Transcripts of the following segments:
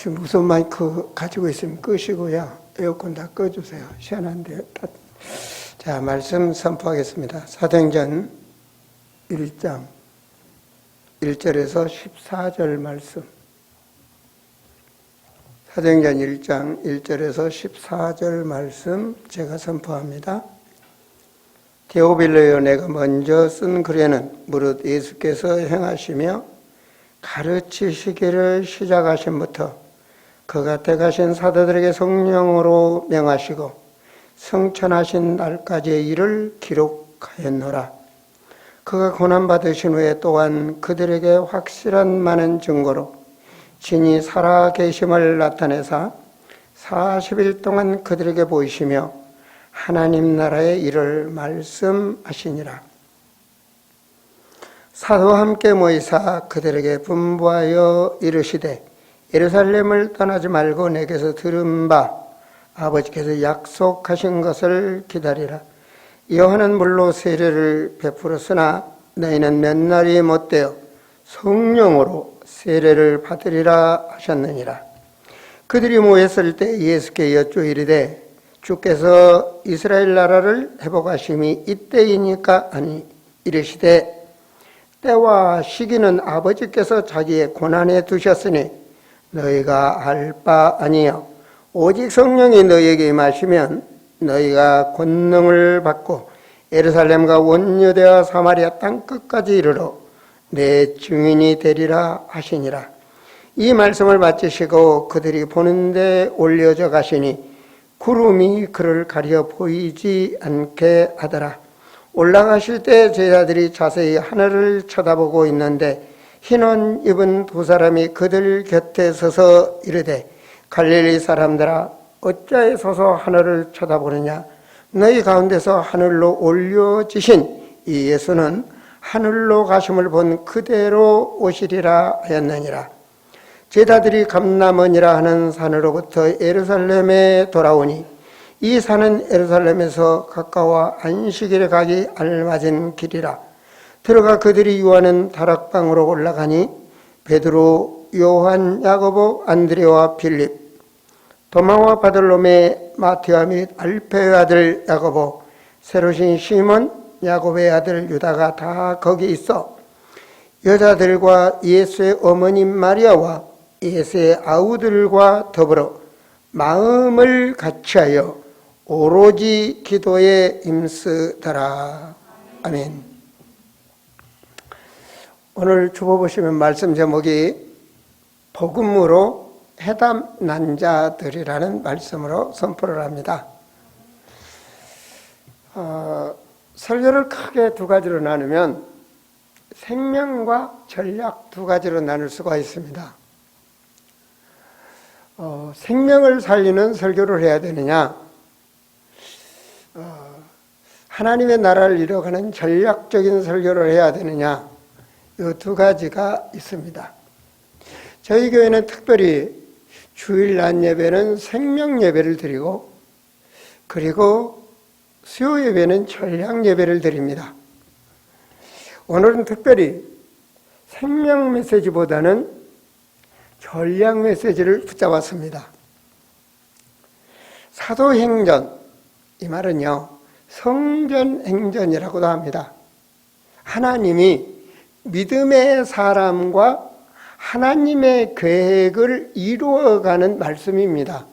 혹시 무선 마이크 가지고 있으면 끄시고요. 에어컨 다 꺼주세요. 시원한데. 자, 말씀 선포하겠습니다. 사도행전 1장 1절에서 14절 말씀. 사도행전 1장 1절에서 14절 말씀 제가 선포합니다. 데오빌로여, 내가 먼저 쓴 글에는 무릇 예수께서 행하시며 가르치시기를 시작하심부터 그가 택하신 사도들에게 성령으로 명하시고 성천하신 날까지의 일을 기록하였노라. 그가 고난받으신 후에 또한 그들에게 확실한 많은 증거로 진히 살아 계심을 나타내사 40일 동안 그들에게 보이시며 하나님 나라의 일을 말씀하시니라. 사도와 함께 모이사 그들에게 분부하여 이르시되, 예루살렘을 떠나지 말고 내게서 들은 바 아버지께서 약속하신 것을 기다리라. 요한은 물로 세례를 베풀었으나 너희는 몇 날이 못되어 성령으로 세례를 받으리라 하셨느니라. 그들이 모였을 때 예수께 여쭈이르되, 주께서 이스라엘 나라를 회복하심이 이때이니까 아니, 이르시되 때와 시기는 아버지께서 자기의 고난에 두셨으니 너희가 알 바 아니요 오직 성령이 너희에게 임하시면 너희가 권능을 받고 예루살렘과 온 유대와 사마리아 땅끝까지 이르러 내 증인이 되리라 하시니라. 이 말씀을 마치시고 그들이 보는데 올려져 가시니 구름이 그를 가려 보이지 않게 하더라. 올라가실 때 제자들이 자세히 하늘을 쳐다보고 있는데 흰옷 입은 두 사람이 그들 곁에 서서 이르되, 갈릴리 사람들아, 어찌하여 서서 하늘을 쳐다보느냐? 너희 가운데서 하늘로 올려지신 이 예수는 하늘로 가심을 본 그대로 오시리라 하였느니라. 제자들이 감람원이라 하는 산으로부터 예루살렘에 돌아오니 이 산은 예루살렘에서 가까워 안식일에 가기 알맞은 길이라. 들어가 그들이 유하는 다락방으로 올라가니 베드로, 요한, 야고보, 안드레와 빌립, 도마와 바돌로메, 마티아 및 알페의 아들 야고보, 세로신 시몬, 야고보의 아들 유다가 다 거기 있어 여자들과 예수의 어머님 마리아와 예수의 아우들과 더불어 마음을 같이하여 오로지 기도에 임쓰더라. 아멘. 오늘 주보 보시면 말씀 제목이 복음으로 해답난 자들이라는 말씀으로 선포를 합니다. 설교를 크게 두 가지로 나누면 생명과 전략 두 가지로 나눌 수가 있습니다. 생명을 살리는 설교를 해야 되느냐, 하나님의 나라를 이뤄가는 전략적인 설교를 해야 되느냐, 이 두 가지가 있습니다. 저희 교회는 특별히 주일 낮 예배는 생명 예배를 드리고, 그리고 수요 예배는 전략 예배를 드립니다. 오늘은 특별히 생명 메시지보다는 전략 메시지를 붙잡았습니다. 사도행전, 이 말은요, 성전행전이라고도 합니다. 하나님이 믿음의 사람과 하나님의 계획을 이루어가는 말씀입니다.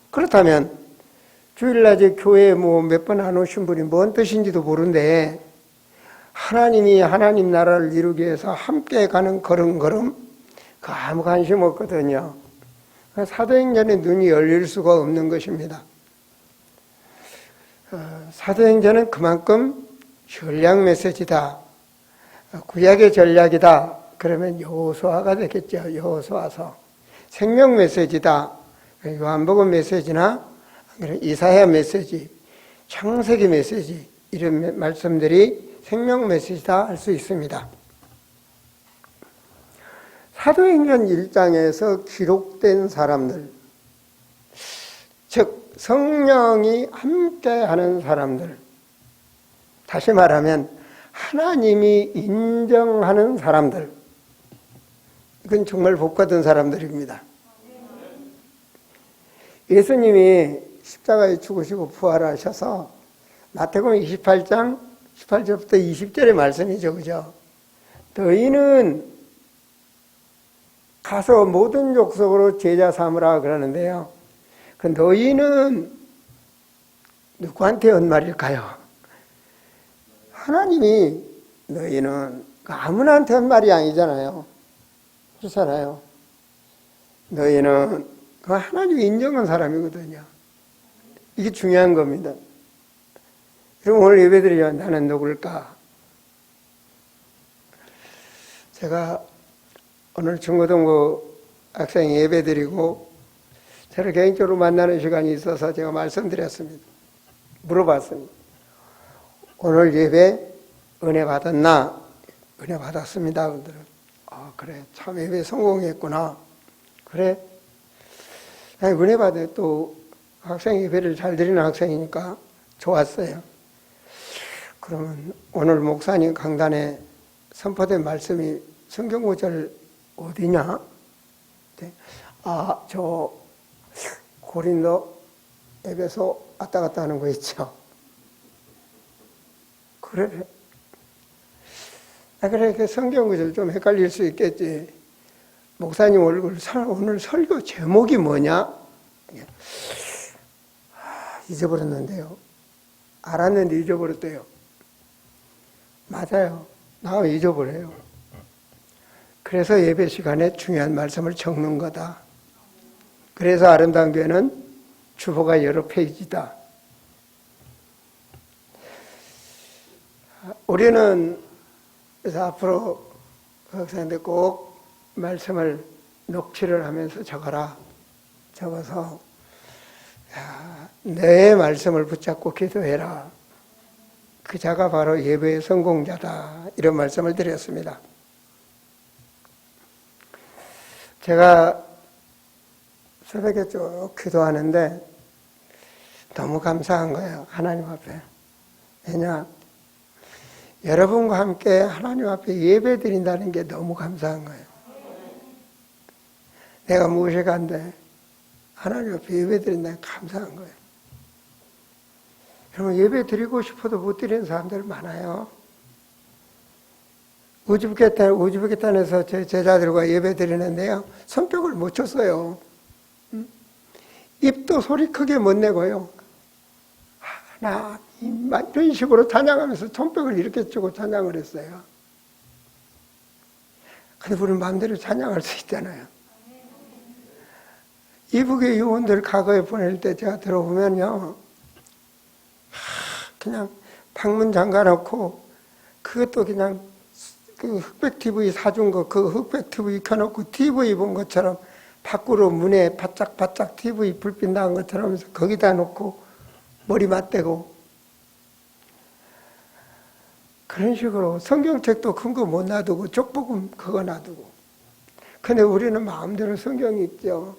그렇다면 주일날에 교회에 몇 번 안 오신 분이 뭔 뜻인지도 모르는데, 하나님이 하나님 나라를 이루기 위해서 함께 가는 걸음걸음, 그 아무 관심 없거든요. 사도행전에 눈이 열릴 수가 없는 것입니다. 사도행전은 그만큼 전략 메시지다, 구약의 전략이다, 그러면 여호수아가 되겠죠. 여호수아서. 생명 메시지다, 요한복음 메시지나 이사야 메시지, 창세기 메시지, 이런 말씀들이 생명 메시지다 할 수 있습니다. 사도행전 1장에서 기록된 사람들, 즉 성령이 함께하는 사람들, 다시 말하면 하나님이 인정하는 사람들, 이건 정말 복 받은 사람들입니다. 예수님이 십자가에 죽으시고 부활하셔서 마태복음 28장 18절부터 20절의 말씀이죠. 그죠? 너희는 가서 모든 족속으로 제자 삼으라 그러는데요. 그 너희는 누구한테 한 말일까요? 하나님이 너희는 아무나한테 한 말이 아니잖아요. 그렇잖아요. 너희는 그 하나님이 인정한 사람이거든요. 이게 중요한 겁니다. 그럼 오늘 예배드리려 나는 누굴까? 제가 오늘 중고등부 학생 예배드리고 저를 개인적으로 만나는 시간이 있어서 제가 말씀드렸습니다. 물어봤습니다. 오늘 예배 은혜 받았나? 은혜 받았습니다. 그들은 그래 참 예배 성공했구나. 그래 은혜 받아 또 학생 예배를 잘 드리는 학생이니까 좋았어요. 그러면 오늘 목사님 강단에 선포된 말씀이 성경 구절 어디냐? 네. 저 고린도 에베소 왔다 갔다 하는 거 있죠. 그래. 그래 성경 구절 좀 헷갈릴 수 있겠지. 목사님 오늘 설교 제목이 뭐냐? 잊어버렸는데요. 알았는데 잊어버렸대요. 맞아요. 나 잊어버려요. 그래서 예배 시간에 중요한 말씀을 적는 거다. 그래서 아름다운 교회는 주보가 여러 페이지다. 우리는 그래서 앞으로 학생들 꼭 말씀을 녹취를 하면서 적어라. 적어서 내 말씀을 붙잡고 기도해라. 그 자가 바로 예배의 성공자다. 이런 말씀을 드렸습니다. 제가 새벽에 쭉 기도하는데 너무 감사한 거예요. 하나님 앞에. 왜냐? 여러분과 함께 하나님 앞에 예배 드린다는 게 너무 감사한 거예요. 내가 무엇이간데 하나님 앞에 예배 드린다는 게 감사한 거예요. 여러분 예배 드리고 싶어도 못 드리는 사람들 많아요. 우즈베키스탄에서 제 제자들과 예배 드리는데요. 손뼉을 못 쳤어요. 입도 소리 크게 못 내고요. 하나님 이런 식으로 찬양하면서 손뼉을 이렇게 치고 찬양을 했어요. 근데 우리는 마음대로 찬양할 수 있잖아요. 이북의 요원들 과거에 보낼 때 제가 들어보면요. 그냥 방문 잠가놓고 그것도 그냥 그 흑백 TV 사준 거 그 흑백 TV 켜놓고 TV 본 것처럼 밖으로 문에 바짝바짝 TV 불빛 나온 것처럼 하면서 거기다 놓고 머리 맞대고 그런 식으로 성경책도 큰 거 못 놔두고 쪽복음 그거 놔두고 근데 우리는 마음대로 성경이 있죠.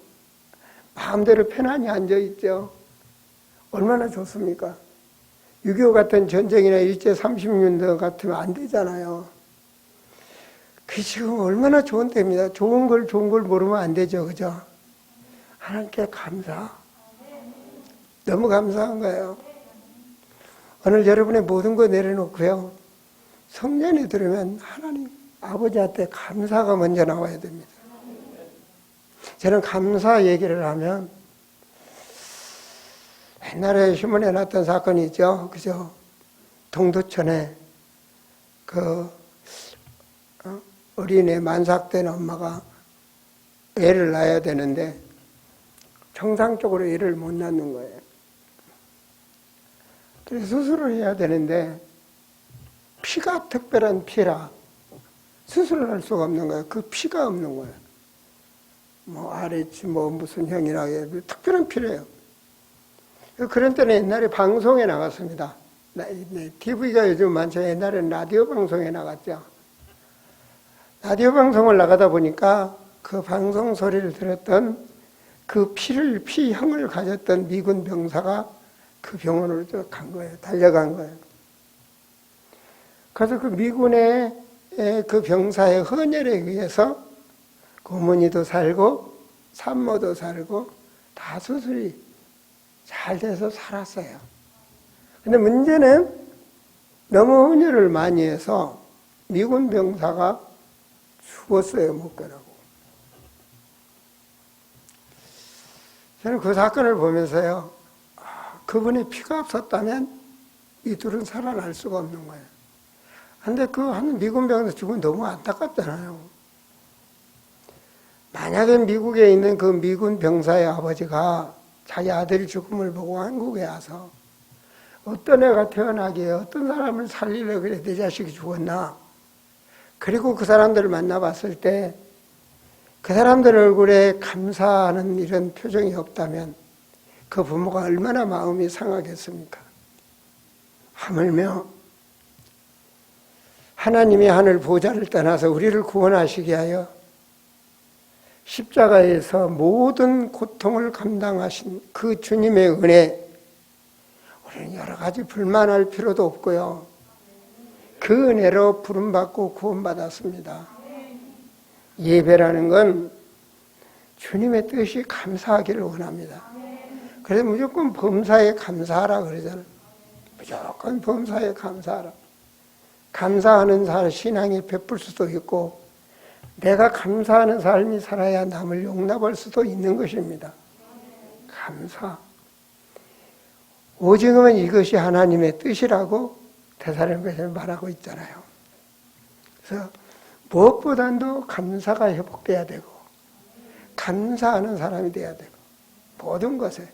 마음대로 편안히 앉아있죠. 얼마나 좋습니까? 6.25 같은 전쟁이나 일제 30년대 같으면 안 되잖아요. 그 지금 얼마나 좋은 때입니다. 좋은 걸 모르면 안 되죠. 그죠? 하나님께 감사. 너무 감사한 거예요. 오늘 여러분의 모든 거 내려놓고요. 성전에 들으면 하나님 아버지한테 감사가 먼저 나와야 됩니다. 저는 감사 얘기를 하면 옛날에 신문에 났던 사건이 있죠. 그죠? 동두천에 어린애 만삭된 엄마가 애를 낳아야 되는데 정상적으로 애를 못 낳는 거예요. 그래서 수술을 해야 되는데 피가 특별한 피라 수술을 할 수가 없는 거예요. 그 피가 없는 거예요. RH 무슨 형이라 해도 특별한 피래요. 그런 때는 옛날에 방송에 나갔습니다. TV가 요즘 많죠. 옛날에는 라디오 방송에 나갔죠. 라디오 방송을 나가다 보니까 그 방송 소리를 들었던 그 피형을 가졌던 미군 병사가 그 병원으로 간 거예요. 달려간 거예요. 그래서 그 미군의 그 병사의 헌혈에 의해서 어머니도 살고 산모도 살고 다 수술이 잘 돼서 살았어요. 근데 문제는 너무 헌혈을 많이 해서 미군 병사가 죽었어요, 못 가라고. 저는 그 사건을 보면서요, 그분이 피가 없었다면 이 둘은 살아날 수가 없는 거예요. 근데 그 한 미군 병사 죽으면 너무 안타깝잖아요. 만약에 미국에 있는 그 미군 병사의 아버지가 자기 아들 죽음을 보고 한국에 와서 어떤 애가 태어나기에 어떤 사람을 살리려고 그래, 내 자식이 죽었나? 그리고 그 사람들을 만나봤을 때 그 사람들 얼굴에 감사하는 이런 표정이 없다면 그 부모가 얼마나 마음이 상하겠습니까? 하물며 하나님이 하늘 보좌를 떠나서 우리를 구원하시기 위하여 십자가에서 모든 고통을 감당하신 그 주님의 은혜, 우리는 여러 가지 불만할 필요도 없고요. 그 은혜로 부름받고 구원받았습니다. 예배라는 건 주님의 뜻이 감사하기를 원합니다. 그래서 무조건 범사에 감사하라 그러잖아요. 무조건 범사에 감사하라. 감사하는 사람 신앙이 베풀 수도 있고 내가 감사하는 삶이 살아야 남을 용납할 수도 있는 것입니다. 감사. 오직은 이것이 하나님의 뜻이라고 데살로니가서는 말하고 있잖아요. 그래서 무엇보다도 감사가 회복돼야 되고 감사하는 사람이 돼야 되고 모든 것에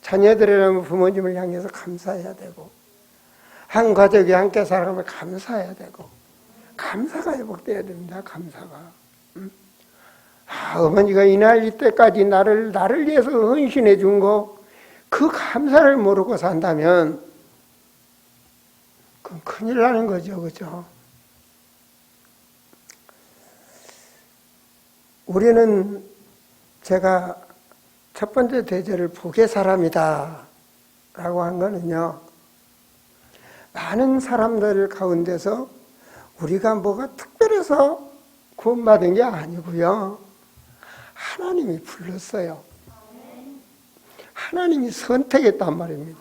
자녀들이라면 부모님을 향해서 감사해야 되고 한 가족이 함께 살아가면 감사해야 되고 감사가 회복돼야 됩니다. 감사가. 어머니가 이날 이때까지 나를 위해서 헌신해 준 거 그 감사를 모르고 산다면 그건 큰일 나는 거죠. 그죠? 우리는 제가 첫 번째 대절을 복의 사람이다 라고 한 거는요, 많은 사람들 가운데서 우리가 뭐가 특별해서 구원받은 게 아니고요, 하나님이 불렀어요. 하나님이 선택했단 말입니다.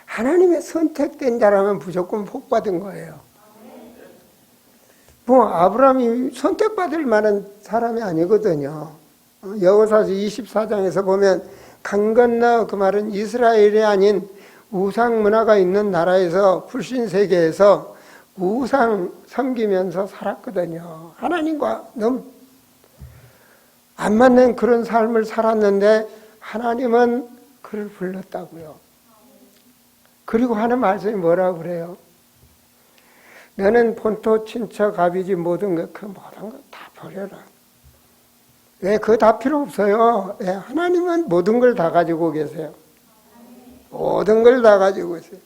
하나님의 선택된 자라면 무조건 복받은 거예요. 뭐 아브라함이 선택받을 만한 사람이 아니거든요. 여호사서 24장에서 보면 강 건너, 그 말은 이스라엘이 아닌 우상 문화가 있는 나라에서 불신 세계에서 우상 섬기면서 살았거든요. 하나님과 너무 안 맞는 그런 삶을 살았는데 하나님은 그를 불렀다고요. 그리고 하는 말씀이 뭐라고 그래요? 너는 본토 친척 아비지 모든 것, 그 모든 것 다 버려라. 왜? 그거 다 필요 없어요. 왜? 하나님은 모든 걸 다 가지고 계세요. 모든 걸 다 가지고 계세요.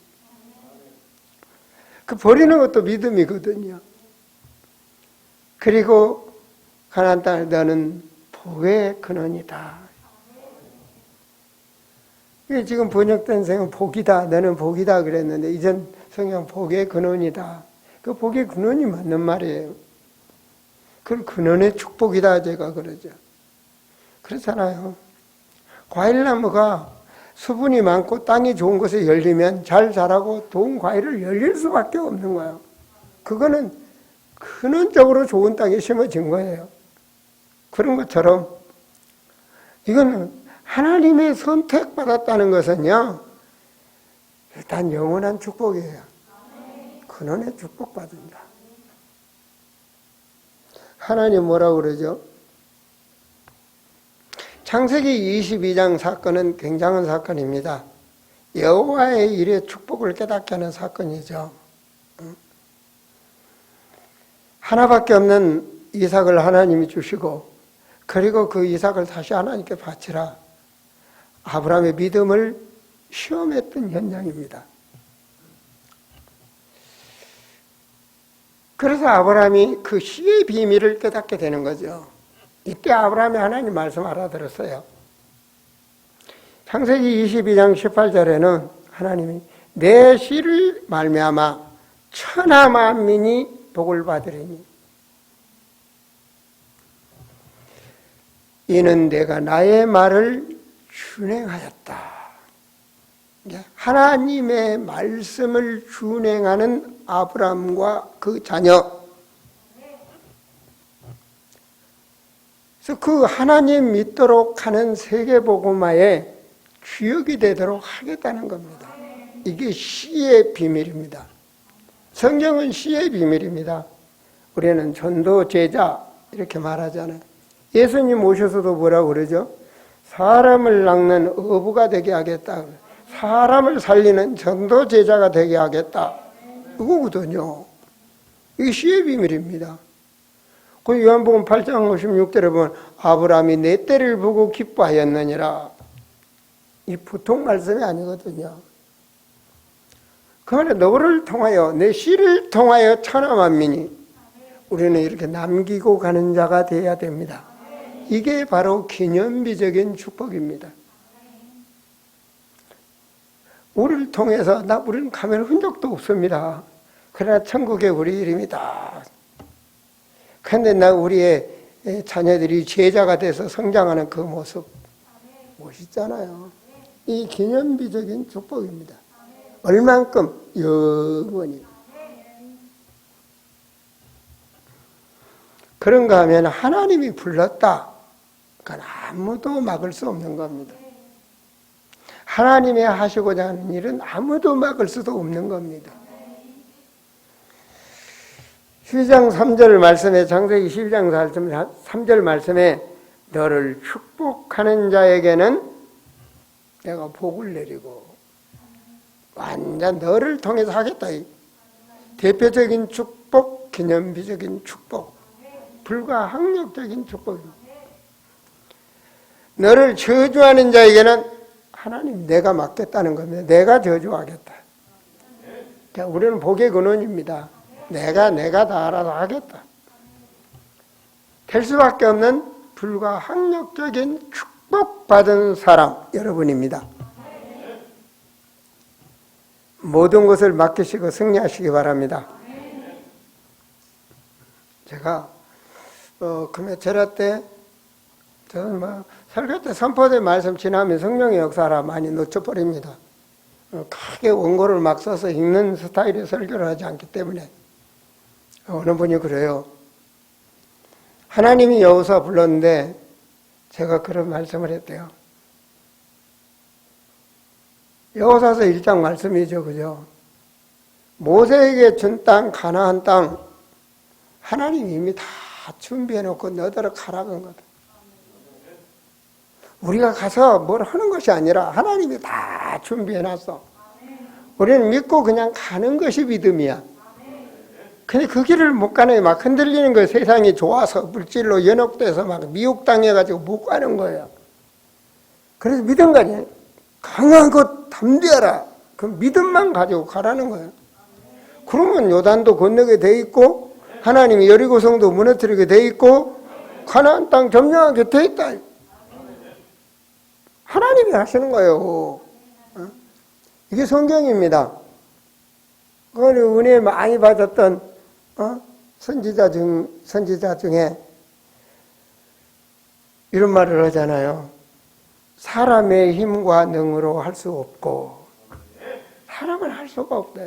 그 버리는 것도 믿음이거든요. 그리고 가나안 땅에 너는 복의 근원이다. 지금 번역된 성경 복이다, 너는 복이다 그랬는데 이전 성경 복의 근원이다. 그 복의 근원이 맞는 말이에요. 그 근원의 축복이다 제가 그러죠. 그렇잖아요. 과일나무가 수분이 많고 땅이 좋은 곳에 열리면 잘 자라고 좋은 과일을 열릴 수밖에 없는 거예요. 그거는 근원적으로 좋은 땅에 심어진 거예요. 그런 것처럼 이건 하나님의 선택받았다는 것은요, 일단 영원한 축복이에요. 근원의 축복받은 자. 하나님 뭐라고 그러죠? 창세기 22장 사건은 굉장한 사건입니다. 여호와의 일에 축복을 깨닫게 하는 사건이죠. 하나밖에 없는 이삭을 하나님이 주시고, 그리고 그 이삭을 다시 하나님께 바치라. 아브라함의 믿음을 시험했던 현장입니다. 그래서 아브라함이 그 씨의 비밀을 깨닫게 되는 거죠. 이때 아브라함이 하나님 말씀 알아들었어요. 창세기 22장 18절에는 하나님이 내 씨를 말미암아 천하 만민이 복을 받으리니, 이는 내가 나의 말을 준행하였다. 하나님의 말씀을 준행하는 아브라함과 그 자녀. 그래서 그 하나님 믿도록 하는 세계복음화의 주역이 되도록 하겠다는 겁니다. 이게 시의 비밀입니다. 성경은 시의 비밀입니다. 우리는 전도 제자 이렇게 말하잖아요. 예수님 오셔서도 뭐라고 그러죠? 사람을 낚는 어부가 되게 하겠다. 사람을 살리는 전도 제자가 되게 하겠다. 이거거든요. 이게 시의 비밀입니다. 그 요한복음 8장 56절에 보면 아브라함이 내 때를 보고 기뻐하였느니라. 이 보통 말씀이 아니거든요. 그 말에 너를 통하여 내 씨를 통하여 천하 만민이 우리는 이렇게 남기고 가는 자가 되어야 됩니다. 이게 바로 기념비적인 축복입니다. 우리를 통해서 우리는 가면 흔적도 없습니다. 그러나 천국에 우리 이름이다. 그런데 우리의 자녀들이 제자가 돼서 성장하는 그 모습 멋있잖아요. 이 기념비적인 축복입니다. 얼만큼? 영원히. 그런가 하면 하나님이 불렀다. 그건 아무도 막을 수 없는 겁니다. 하나님이 하시고자 하는 일은 아무도 막을 수도 없는 겁니다. 12장 3절 말씀에, 창세기 12장 3절 말씀에 너를 축복하는 자에게는 내가 복을 내리고 완전 너를 통해서 하겠다. 대표적인 축복, 기념비적인 축복, 불가항력적인 축복입니다. 너를 저주하는 자에게는 하나님 내가 맡겠다는 겁니다. 내가 저주하겠다. 우리는 복의 근원입니다. 내가 다 알아서 하겠다. 될 수밖에 없는 불가항력적인 축복받은 사람 여러분입니다. 모든 것을 맡기시고 승리하시기 바랍니다. 제가 금요철야 때 저는 설교 때 선포대 말씀 지나면 성령의 역사라 많이 놓쳐버립니다. 크게 원고를 막 써서 읽는 스타일의 설교를 하지 않기 때문에. 어느 분이 그래요. 하나님이 여호수아 불렀는데 제가 그런 말씀을 했대요. 여호수아서 1장 말씀이죠. 그죠? 모세에게 준 땅, 가나안 땅 하나님이 이미 다 준비해놓고 너더러 가라는 거다. 우리가 가서 뭘 하는 것이 아니라 하나님이 다 준비해놨어. 우리는 믿고 그냥 가는 것이 믿음이야. 근데 그 길을 못 가네. 막 흔들리는 거예요. 세상이 좋아서 물질로 연혹돼서 막 미혹당해가지고 못 가는 거예요. 그래서 믿음 가지. 강하고 담대하라. 그 믿음만 가지고 가라는 거예요. 그러면 요단도 건너게 돼 있고 하나님이 여리고성도 무너뜨리게 돼 있고 가나안 땅 점령하게 돼 있다. 하나님이 하시는 거예요. 이게 성경입니다. 그 은혜 많이 받았던 선지자 중에 이런 말을 하잖아요. 사람의 힘과 능으로 할 수 없고 사람은 할 수가 없다.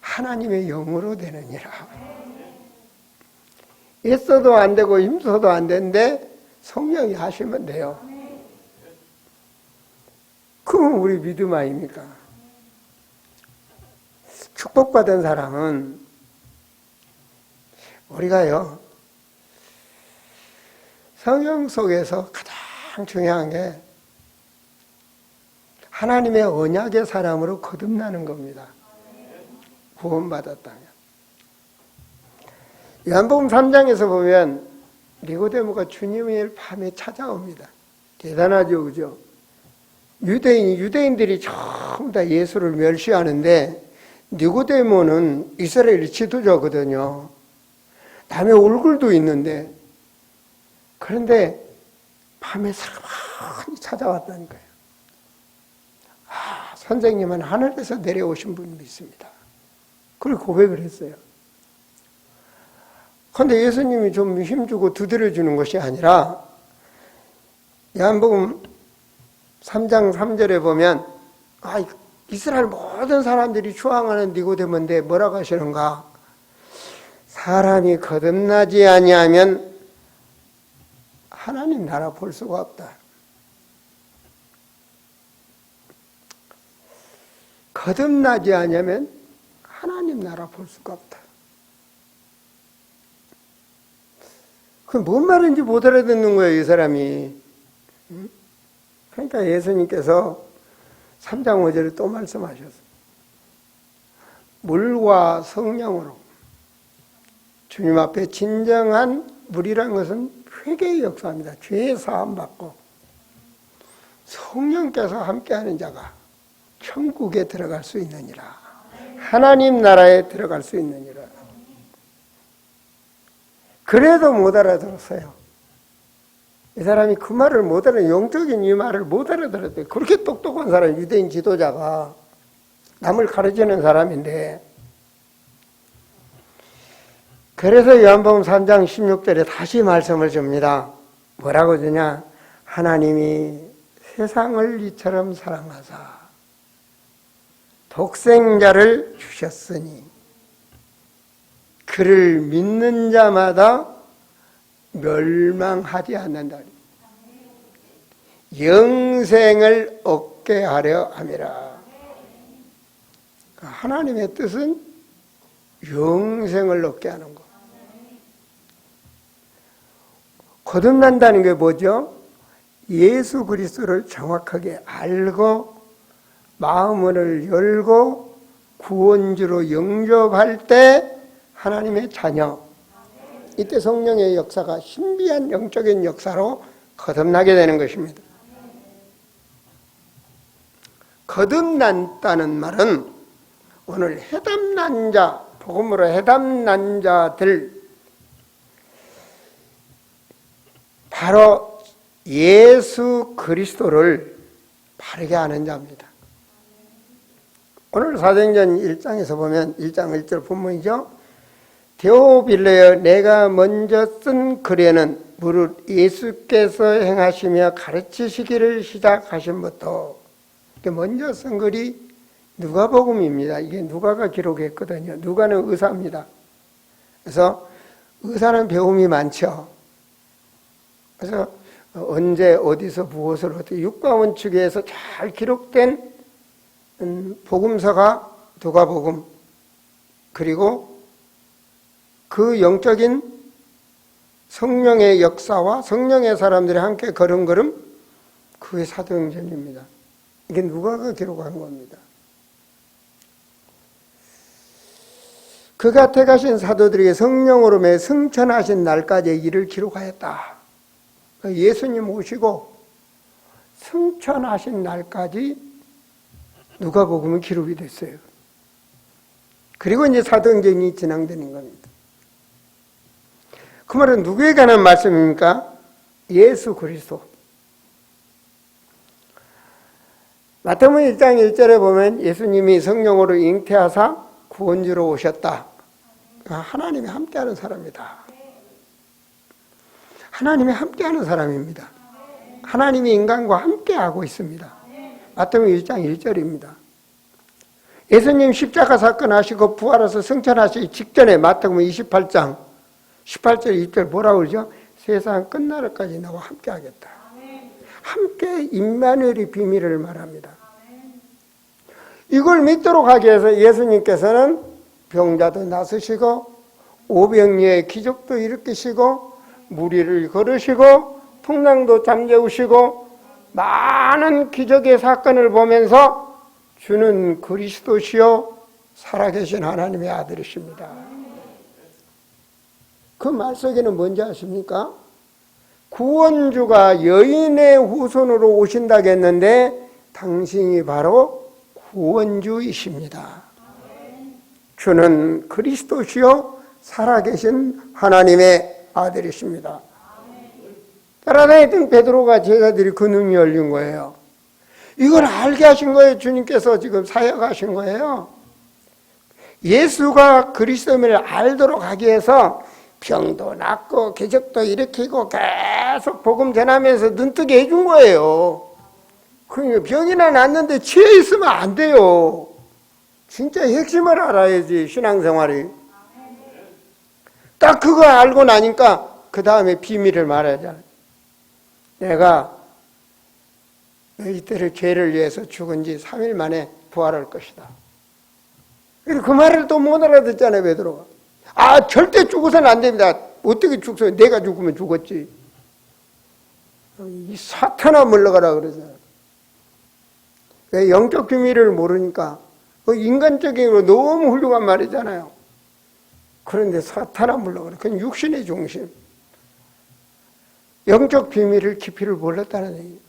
하나님의 영으로 되느니라. 애써도 안 되고 힘써도 안 되는데 성령이 하시면 돼요. 그건 우리 믿음 아닙니까? 축복받은 사람은 우리가요 성경 속에서 가장 중요한 게 하나님의 언약의 사람으로 거듭나는 겁니다. 구원받았다면. 요한복음 3장에서 보면 니고데모가 주님을 밤에 찾아옵니다. 대단하죠, 그죠? 유대인들이 전부 다 예수를 멸시하는데 니고데모는 이스라엘 지도자거든요. 남의 얼굴도 있는데 그런데 밤에 사람이 찾아왔다니까요. 선생님은 하늘에서 내려오신 분이 있습니다. 그걸 고백을 했어요. 그런데 예수님이 좀 힘주고 두드려주는 것이 아니라 요한복음 3장 3절에 보면 이스라엘 모든 사람들이 추앙하는 니고데모인데 뭐라고 하시는가? 사람이 거듭나지 아니하면 하나님 나라 볼 수가 없다. 거듭나지 아니하면 하나님 나라 볼 수가 없다. 그 뭔 말인지 못 알아듣는 거예요, 이 사람이. 그러니까 예수님께서 3장 5절에 또 말씀하셨어요. 물과 성령으로. 주님 앞에 진정한 물이란 것은 회개의 역사입니다. 죄 사함 받고 성령께서 함께하는 자가 천국에 들어갈 수 있느니라. 하나님 나라에 들어갈 수 있느니라. 그래도 못 알아들었어요. 이 사람이 그 말을 못 알아, 영적인 이 말을 못 알아들었대요. 그렇게 똑똑한 사람, 유대인 지도자가 남을 가르치는 사람인데. 그래서 요한복음 3장 16절에 다시 말씀을 줍니다. 뭐라고 주냐? 하나님이 세상을 이처럼 사랑하사 독생자를 주셨으니 그를 믿는 자마다 멸망하지 않는다. 영생을 얻게 하려 함이라. 하나님의 뜻은 영생을 얻게 하는 것. 거듭난다는 게 뭐죠? 예수 그리스도를 정확하게 알고 마음을 열고 구원주로 영접할 때 하나님의 자녀, 이때 성령의 역사가 신비한 영적인 역사로 거듭나게 되는 것입니다. 거듭난다는 말은 오늘 해담난 자, 복음으로 해담난 자들, 바로 예수 그리스도를 바르게 아는 자입니다. 오늘 사도행전 1장에서 보면 1장 1절 본문이죠. 데오빌레여, 내가 먼저 쓴 글에는 무릇 예수께서 행하시며 가르치시기를 시작하신부터, 먼저 쓴 글이 누가복음입니다. 이게 누가가 기록했거든요. 누가는 의사입니다. 그래서 의사는 배움이 많죠. 그래서 언제 어디서 무엇을 어떻게 육가원칙에서 잘 기록된 복음서가 누가복음, 그리고 그 영적인 성령의 역사와 성령의 사람들이 함께 걸은 걸음, 그게 사도행전입니다. 이게 누가가 기록한 겁니다. 그가 택하신 사도들에게 성령으로 매 승천하신 날까지의 일을 기록하였다. 예수님 오시고 승천하신 날까지 누가복음은 기록이 됐어요. 그리고 이제 사도행전이 진행되는 겁니다. 그 말은 누구에 관한 말씀입니까? 예수 그리스도. 마태복음 1장 1절에 보면 예수님이 성령으로 잉태하사 구원주로 오셨다. 하나님이 함께하는 사람이다. 하나님이 함께하는 사람입니다. 하나님이 인간과 함께하고 있습니다. 마태복음 1장 1절입니다. 예수님 십자가 사건 하시고 부활해서 승천하시기 직전에 마태복음 28장 18절 2절 뭐라고 그러죠? 세상 끝날까지 나와 함께하겠다. 함께 임마누엘의 비밀을 말합니다. 이걸 믿도록 하기 위해서 예수님께서는 병자도 나으시고 오병이의 기적도 일으키시고 무리를 걸으시고 풍랑도 잠재우시고 많은 기적의 사건을 보면서 주는 그리스도시요 살아계신 하나님의 아들이십니다. 그 말 속에는 뭔지 아십니까? 구원주가 여인의 후손으로 오신다고 했는데 당신이 바로 구원주이십니다. 주는 그리스도시요 살아계신 하나님의 아들이십니다. 따라다니던 베드로가 제자들이 그 눈이 열린 거예요. 이걸 알게 하신 거예요. 주님께서 지금 사역하신 거예요. 예수가 그리스도임을 알도록 하기 위해서 병도 낫고 기적도 일으키고 계속 복음 전하면서 눈뜨게 해준 거예요. 그러니까 병이나 낫는데 취해 있으면 안 돼요. 진짜 핵심을 알아야지, 신앙생활이. 딱 그거 알고 나니까 그 다음에 비밀을 말하잖아요. 내가 너희들의 죄를 위해서 죽은 지 3일 만에 부활할 것이다. 그 말을 또 못 알아듣잖아요, 베드로가. 아, 절대 죽어서는 안 됩니다. 어떻게 죽어요? 내가 죽으면 죽었지. 이 사탄아 물러가라 그러잖아요. 왜 영적 비밀을 모르니까 인간적으로 너무 훌륭한 말이잖아요. 그런데 사탄아 물러가라. 그건 육신의 중심. 영적 비밀을 깊이를 몰랐다는 얘기예요.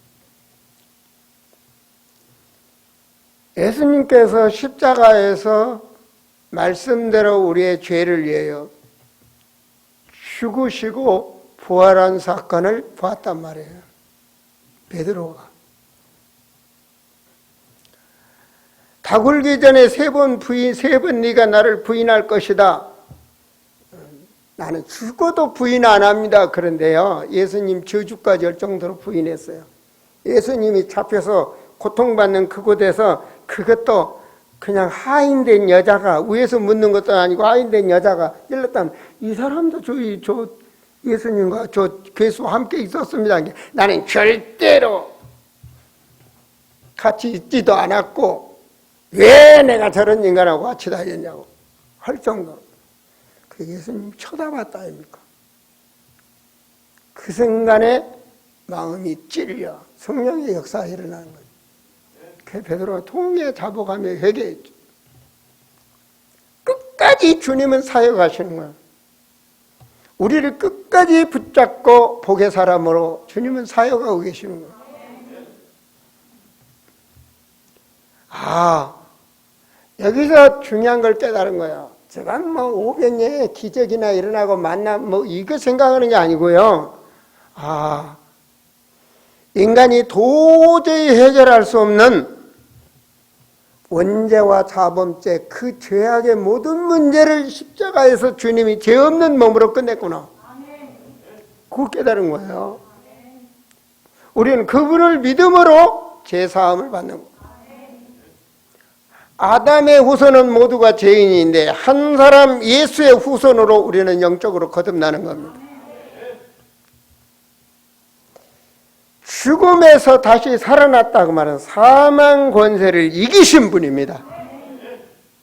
예수님께서 십자가에서 말씀대로 우리의 죄를 위하여 죽으시고 부활한 사건을 보았단 말이에요. 베드로가. 다 굴기 전에 세 번 네가 나를 부인할 것이다. 나는 죽어도 부인 안 합니다. 그런데요, 예수님 저주까지 할 정도로 부인했어요. 예수님이 잡혀서 고통받는 그곳에서 그것도 그냥 하인된 여자가, 위에서 묻는 것도 아니고 하인된 여자가 일렀다면, 이 사람도 저 예수님과 저 괴수와 함께 있었습니다. 나는 절대로 같이 있지도 않았고 왜 내가 저런 인간하고 같이 다녔냐고 할 정도로. 그 예수님 쳐다봤다 아닙니까? 그 순간에 마음이 찔려 성령의 역사가 일어나는 거예요. 그 베드로가 통에 잡아가며 회개했죠. 끝까지 주님은 사역하시는 거예요. 우리를 끝까지 붙잡고 복의 사람으로 주님은 사역하고 계시는 거예요. 아, 여기서 중요한 걸 깨달은 거예요. 제가 500년의 기적이나 일어나고 만남 이거 생각하는 게 아니고요. 아, 인간이 도저히 해결할 수 없는 원죄와 자범죄, 그 죄악의 모든 문제를 십자가에서 주님이 죄 없는 몸으로 끝냈구나. 그거 깨달은 거예요. 우리는 그분을 믿음으로 죄 사함을 받는 거예요. 아담의 후손은 모두가 죄인인데 한 사람 예수의 후손으로 우리는 영적으로 거듭나는 겁니다. 죽음에서 다시 살아났다고 말은 사망 권세를 이기신 분입니다.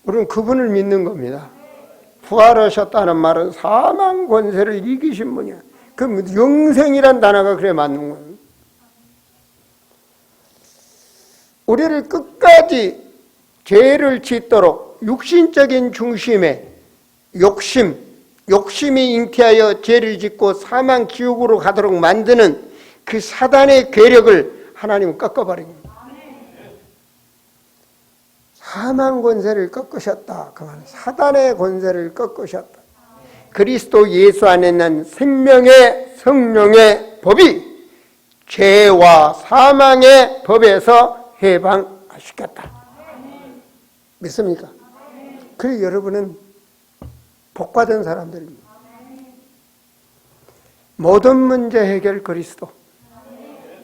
우리는 그분을 믿는 겁니다. 부활하셨다는 말은 사망 권세를 이기신 분이야. 그 영생이란 단어가 그래 맞는 거예요. 우리를 끝까지 죄를 짓도록 육신적인 중심에 욕심이 잉태하여 죄를 짓고 사망 지옥으로 가도록 만드는 그 사단의 괴력을 하나님은 꺾어버립니다. 사망 권세를 꺾으셨다. 그 말은 사단의 권세를 꺾으셨다. 그리스도 예수 안에 있는 생명의 성령의 법이 죄와 사망의 법에서 해방시켰다. 믿습니까? 그래서 여러분은 복받은 사람들입니다. 모든 문제 해결 그리스도.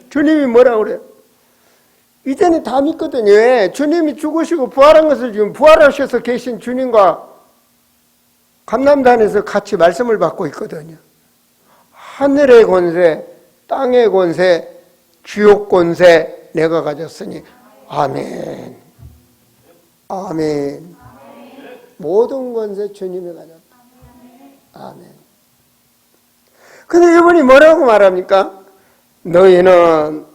주님이 뭐라고 그래요? 이제는 다 믿거든요. 왜? 주님이 죽으시고 부활한 것을 지금 부활하셔서 계신 주님과 감람단에서 같이 말씀을 받고 있거든요. 하늘의 권세, 땅의 권세, 지옥 권세 내가 가졌으니 아멘. 아멘. 모든 권세 주님이 가졌다. 아멘. 근데 이분이 뭐라고 말합니까? 너희는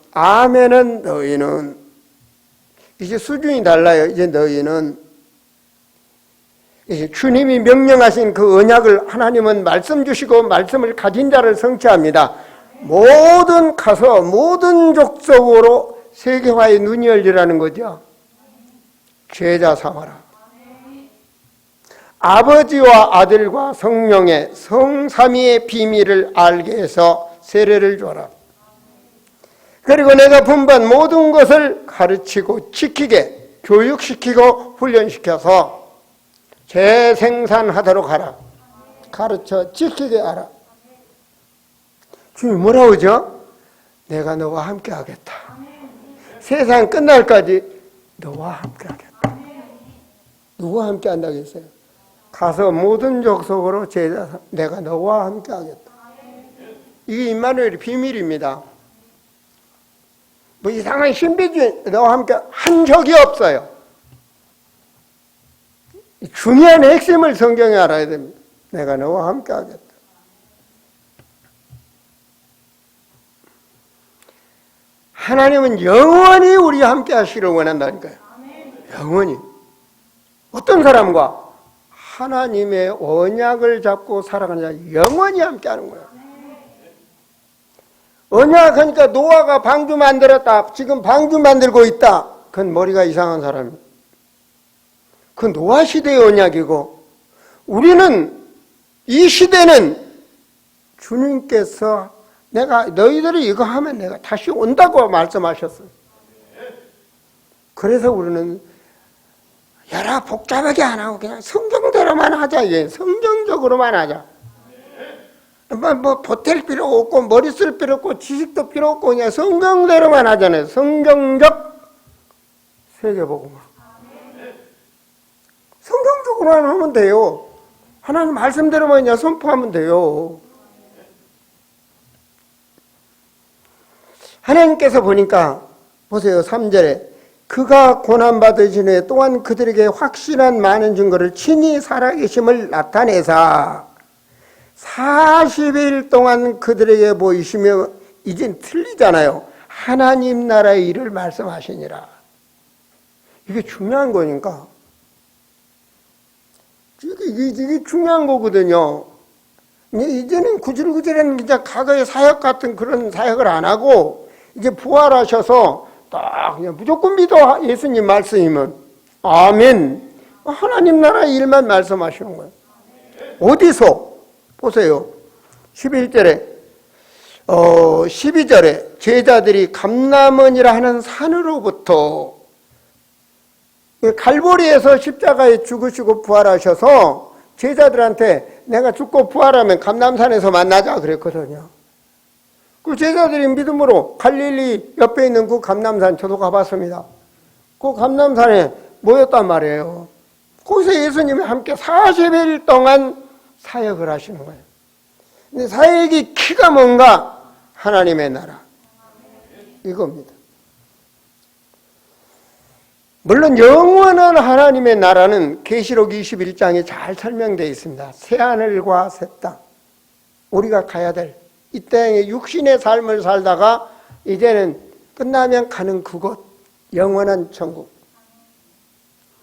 이제 수준이 달라요. 이제 너희는 이제 주님이 명령하신 그 언약을 하나님은 말씀 주시고 말씀을 가진 자를 성취합니다. 모든 족속으로 세계화의 눈이 열리라는 거죠. 죄자 삼아라. 아버지와 아들과 성령의 성삼위의 비밀을 알게 해서 세례를 줘라. 그리고 내가 분반 모든 것을 가르치고 지키게 교육시키고 훈련시켜서 재생산하도록 하라. 가르쳐 지키게 하라. 주님 뭐라고 하죠? 내가 너와 함께 하겠다. 세상 끝날까지 너와 함께 하겠다. 누구와 함께 한다고 했어요? 가서 모든 족속으로 제자 내가 너와 함께 하겠다. 이게 임마누엘의 비밀입니다. 뭐 이상한 신비주의 너와 함께 한 적이 없어요. 중요한 핵심을 성경에 알아야 됩니다. 내가 너와 함께 하겠다. 하나님은 영원히 우리와 함께 하시기를 원한다니까요. 영원히. 어떤 사람과? 하나님의 언약을 잡고 살아가는 자 영원히 함께 하는 거예요. 언약하니까 노아가 방주 만들었다. 지금 방주 만들고 있다. 그건 머리가 이상한 사람이에요. 그 노아 시대의 언약이고 우리는 이 시대는 주님께서 내가 너희들이 이거 하면 내가 다시 온다고 말씀하셨어요. 그래서 우리는 여러 복잡하게 안 하고 그냥 성경대로만 하자. 이게 성경적으로만 하자. 뭐 보탤 필요 없고 머리 쓸 필요 없고 지식도 필요 없고 그냥 성경대로만 하잖아요. 성경적 세계복음으로. 성경적으로만 하면 돼요. 하나님 말씀대로만 그냥 선포하면 돼요. 하나님께서 보니까 보세요. 3절에 그가 고난받으신 후에 또한 그들에게 확실한 많은 증거를 친히 살아계심을 나타내사 40일 동안 그들에게 보이시며 이젠 틀리잖아요. 하나님 나라의 일을 말씀하시니라. 이게 중요한 거니까. 이게 중요한 거거든요. 이제는 구질구질한 이제 과거의 사역 같은 그런 사역을 안 하고 이제 부활하셔서 딱 그냥 무조건 믿어. 예수님 말씀이면 아멘. 하나님 나라 일만 말씀하시는 거예요. 어디서? 보세요. 11절에 12절에 제자들이 감람원이라 하는 산으로부터 갈보리에서 십자가에 죽으시고 부활하셔서 제자들한테 내가 죽고 부활하면 감람산에서 만나자 그랬거든요. 그 제자들이 믿음으로 갈릴리 옆에 있는 그 감람산 저도 가봤습니다. 그 감람산에 모였단 말이에요. 거기서 예수님이 함께 40일 동안 사역을 하시는 거예요. 근데 사역의 키가 뭔가? 하나님의 나라. 이겁니다. 물론 영원한 하나님의 나라는 계시록 21장에 잘 설명되어 있습니다. 새하늘과 새 땅. 우리가 가야 될 이 땅에 육신의 삶을 살다가 이제는 끝나면 가는 그곳. 영원한 천국.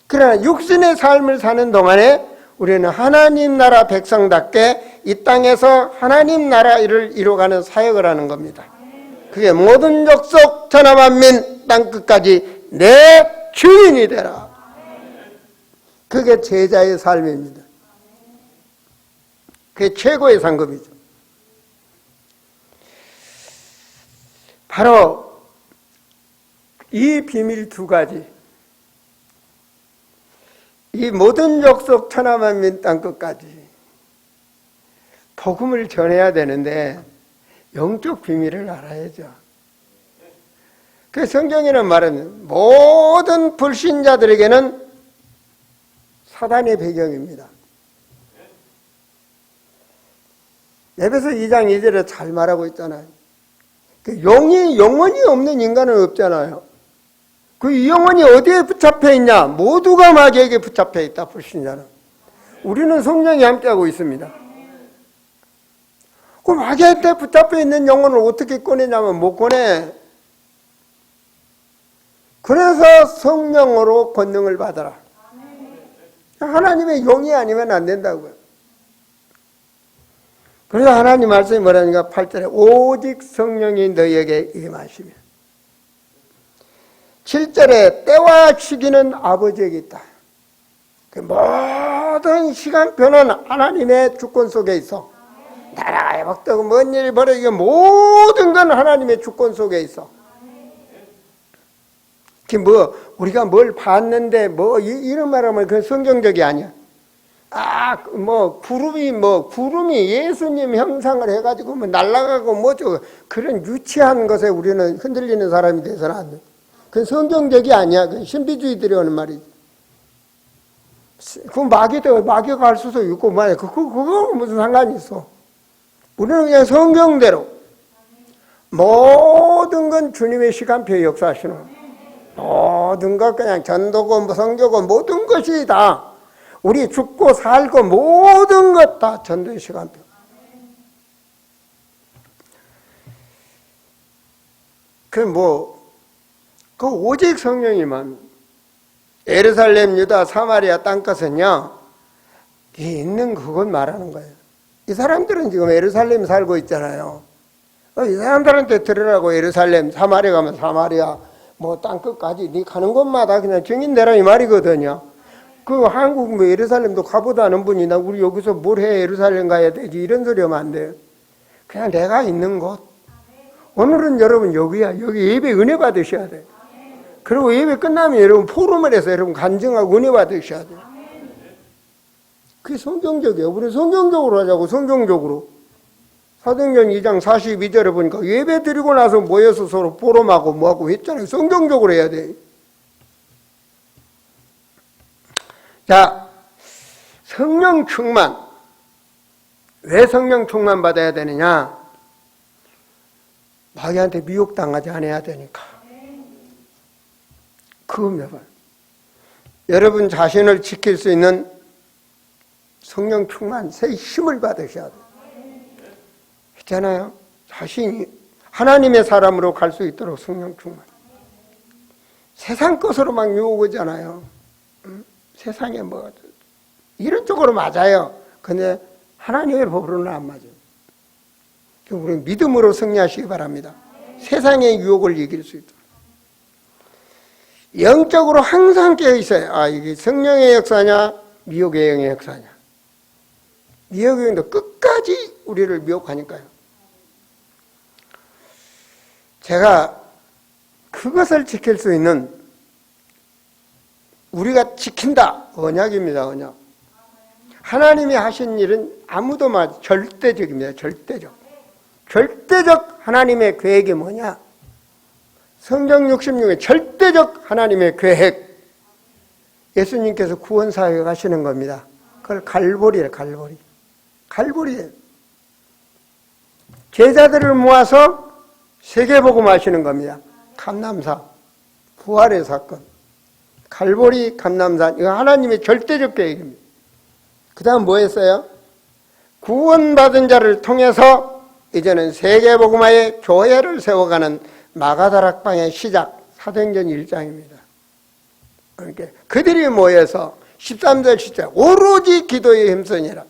그러나 육신의 삶을 사는 동안에 우리는 하나님 나라 백성답게 이 땅에서 하나님 나라 일을 이루어가는 사역을 하는 겁니다. 그게 모든 족속 천하만민 땅끝까지 내 주인이 되라. 그게 제자의 삶입니다. 그게 최고의 상급이죠. 바로 이 비밀 두 가지, 이 모든 족속 천하만민 땅끝까지 복음을 전해야 되는데 영적 비밀을 알아야죠. 그 성경에는 말하는 모든 불신자들에게는 사단의 배경입니다. 에베소 2장 2절에 잘 말하고 있잖아요. 그 영이 영원히 없는 인간은 없잖아요. 그 영혼이 어디에 붙잡혀 있냐? 모두가 마귀에게 붙잡혀 있다. 불신자는. 우리는 성령이 함께하고 있습니다. 그 마귀한테 붙잡혀 있는 영혼을 어떻게 꺼내냐면 못 꺼내. 그래서 성령으로 권능을 받아라. 하나님의 영이 아니면 안 된다고요. 그래서 하나님 말씀이 뭐라니까 8절에 오직 성령이 너희에게 임하시면 7절에 때와 시기는 아버지에게 있다. 그 모든 시간표는 하나님의 주권 속에 있어. 나라가 회복되고 뭔 일이 벌어지고 모든 건 하나님의 주권 속에 있어. 뭐 우리가 뭘 봤는데 뭐 이런 말하면 그건 성경적이 아니야. 구름이 예수님 형상을 해가지고 날아가고 그런 유치한 것에 우리는 흔들리는 사람이 돼서는 안 돼. 그건 성경적이 아니야. 그건 신비주의들이 하는 말이지. 그 마귀가 할 수도 있고, 그거 무슨 상관이 있어. 우리는 그냥 성경대로 모든 건 주님의 시간표에 역사하시는 거예요. 모든 것 그냥 전도고 성교고 모든 것이 다 우리 죽고 살고 모든 것 다 전도의 시간표. 그 오직 성령이만. 예루살렘, 유다, 사마리아 땅끝은요, 있는 그것 말하는 거예요. 이 사람들은 지금 예루살렘 살고 있잖아요. 이 사람들한테 들으라고 예루살렘, 사마리아 가면 사마리아, 땅끝까지 네 가는 곳마다 그냥 증인되라 이 말이거든요. 그 한국 예루살렘도 가보다 않은 분이 나 우리 여기서 뭘 해 예루살렘 가야 되지 이런 소리 하면 안 돼요. 그냥 내가 있는 곳. 오늘은 여러분 여기야. 여기 예배 은혜 받으셔야 돼요. 그리고 예배 끝나면 여러분 포럼을 해서 여러분 간증하고 은혜 받으셔야 돼요. 그게 성경적이에요. 우리 성경적으로 하자고. 성경적으로. 사도행전 2장 42절에 보니까 예배 드리고 나서 모여서 서로 포럼하고 뭐하고 했잖아요. 성경적으로 해야 돼. 자, 성령 충만. 왜 성령 충만 받아야 되느냐? 마귀한테 미혹당하지 않아야 되니까. 그겁니다. 여러분 자신을 지킬 수 있는 성령 충만, 새 힘을 받으셔야 돼요. 있잖아요. 자신이 하나님의 사람으로 갈 수 있도록 성령 충만. 세상 것으로 막 유혹하잖아요. 세상에 이런 쪽으로 맞아요. 근데 하나님의 법으로는 안 맞아요. 우리는 믿음으로 승리하시기 바랍니다. 세상의 유혹을 이길 수 있도록. 영적으로 항상 깨어 있어요. 이게 성령의 역사냐, 미혹의 영의 역사냐. 미혹의 영도 끝까지 우리를 미혹하니까요. 제가 그것을 지킬 수 있는 우리가 지킨다. 언약입니다. 언약. 하나님이 하신 일은 아무도 절대적입니다. 절대적. 절대적 하나님의 계획이 뭐냐? 성경 66에 절대적 하나님의 계획. 예수님께서 구원사역을 하시는 겁니다. 그걸 갈보리예요. 갈보리. 갈보리예요. 제자들을 모아서 세계복음 하시는 겁니다. 감람산. 부활의 사건. 갈보리 감람산. 이거 하나님의 절대적 계획입니다. 그 다음 뭐 했어요? 구원받은 자를 통해서 이제는 세계복음화의 교회를 세워가는 마가다락방의 시작, 사도행전 1장입니다. 그러니까 그들이 모여서 13절 시작, 오로지 기도에 힘쓰니라.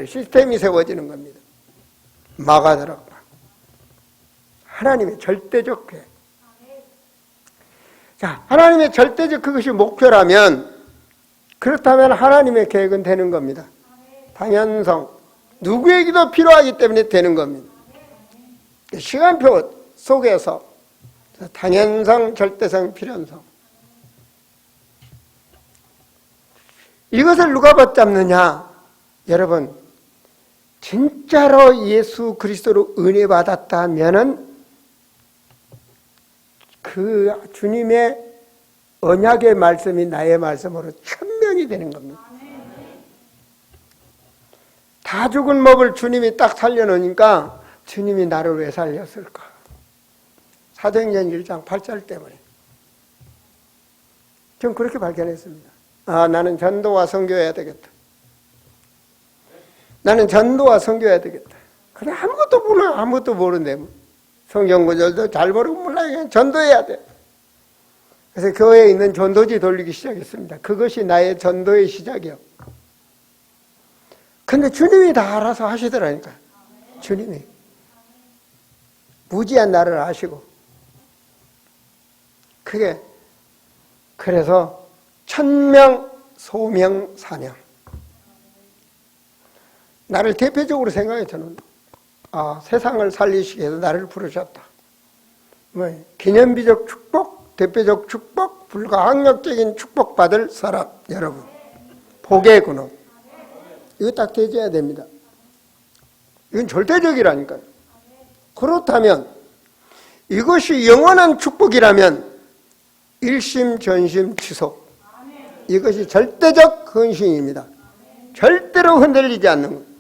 시스템이 세워지는 겁니다. 마가다락방. 하나님의 절대적 계획. 자, 하나님의 절대적 그것이 목표라면, 그렇다면 하나님의 계획은 되는 겁니다. 당연성. 누구에게도 필요하기 때문에 되는 겁니다. 시간표 속에서 당연성, 절대성, 필연성. 이것을 누가 붙잡느냐? 여러분, 진짜로 예수 그리스도로 은혜 받았다면은 그 주님의 언약의 말씀이 나의 말씀으로 천명이 되는 겁니다. 다 죽은 법을 주님이 딱 살려놓으니까 주님이 나를 왜 살렸을까? 사도행전 1장 8절 때문에. 전 그렇게 발견했습니다. 나는 전도와 선교해야 되겠다. 나는 전도와 선교해야 되겠다. 그래 아무것도 모르는데 성경 구절도 잘 모르고 몰라. 그냥 전도해야 돼. 그래서 교회에 있는 전도지 돌리기 시작했습니다. 그것이 나의 전도의 시작이요. 근데 주님이 다 알아서 하시더라니까요. 주님이. 무지한 나를 아시고. 그래서 천명, 소명, 사명. 나를 대표적으로 생각해 저는 세상을 살리시기 위해서 나를 부르셨다. 기념비적 축복, 대표적 축복, 불가항력적인 축복받을 사람 여러분. 복의 근원. 이거 딱 대줘야 됩니다. 이건 절대적이라니까요. 그렇다면 이것이 영원한 축복이라면 일심전심치속, 이것이 절대적 헌신입니다. 절대로 흔들리지 않는 것.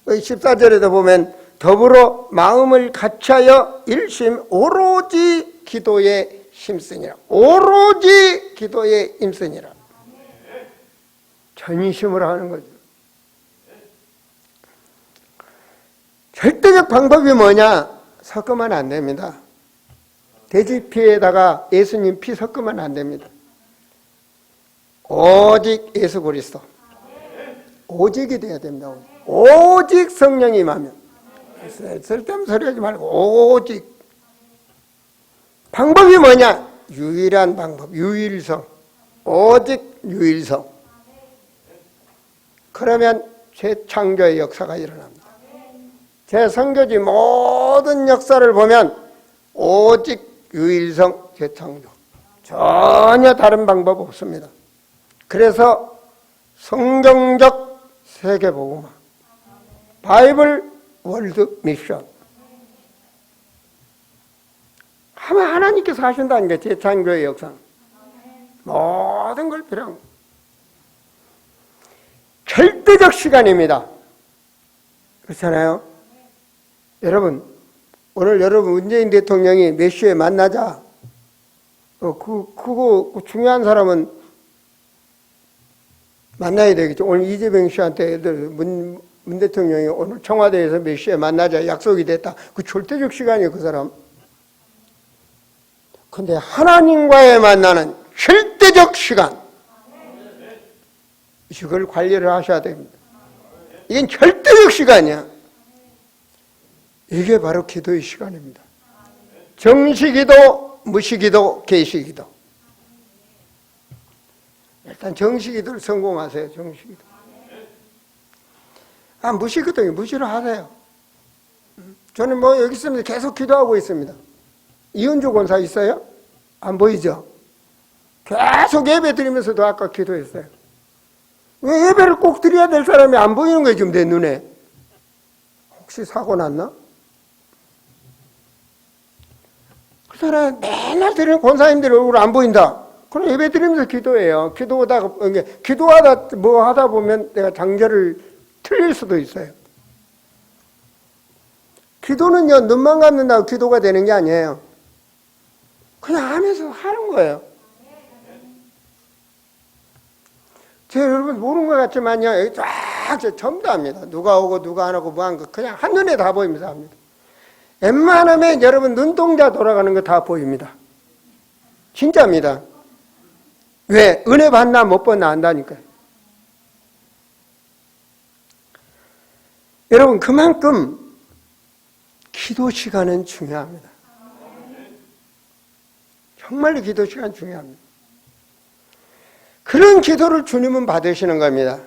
14절에도 보면 더불어 마음을 같이하여 일심 오로지 기도에 힘쓰니라. 오로지 기도에 힘쓰니라. 전심으로 하는 거죠. 절대적 방법이 뭐냐? 섞으면 안 됩니다. 돼지피에다가 예수님 피 섞으면 안 됩니다. 오직 예수 그리스도. 오직이 돼야 됩니다. 오직 성령이 임하면. 쓸데없는 소리 하지 말고 오직. 방법이 뭐냐? 유일한 방법, 유일성. 오직 유일성. 그러면 재창조의 역사가 일어납니다. 제선교지 모든 역사를 보면 오직 유일성 재창조. 전혀 다른 방법 없습니다. 그래서 성경적 세계복음화, 바이블 월드 미션. 하나님께서 하신다는 게 재창조의 역사. 모든 걸 필요한 절대적 시간입니다. 그렇잖아요? 여러분, 오늘 여러분 문재인 대통령이 몇 시에 만나자. 그거 중요한 사람은 만나야 되겠죠. 오늘 이재명 씨한테 문 대통령이 오늘 청와대에서 몇 시에 만나자 약속이 됐다. 그 절대적 시간이에요, 그 사람. 근데 하나님과의 만나는 절대적 시간. 이걸 관리를 하셔야 됩니다. 이건 절대적 시간이야. 이게 바로 기도의 시간입니다. 정시기도, 무시기도, 계시기도. 일단 정시기도를 성공하세요. 정시기도. 무시기도 무시를 하세요. 저는 뭐 여기 있으면 계속 기도하고 있습니다. 이은주 권사 있어요? 안 보이죠? 계속 예배 드리면서도 아까 기도했어요. 왜 예배를 꼭 드려야 될 사람이 안 보이는 거예요, 지금 내 눈에? 혹시 사고 났나? 그 사람 맨날 드리는 권사님들 얼굴 안 보인다. 그럼 예배 드리면서 기도해요. 기도하다 뭐 하다 보면 내가 장절을 틀릴 수도 있어요. 기도는요, 눈만 감는다고 기도가 되는 게 아니에요. 그냥 하면서 하는 거예요. 제가 여러분 모르는 것 같지만요, 여기 쫙 전부 다 합니다. 누가 오고 누가 안 오고 뭐 한 거 그냥 한눈에 다 보이면서 합니다. 웬만하면 여러분 눈동자 돌아가는 거 다 보입니다. 진짜입니다. 왜? 은혜 받나 못 받나 안다니까요. 여러분 그만큼 기도 시간은 중요합니다. 정말로 기도 시간 중요합니다. 그런 기도를 주님은 받으시는 겁니다.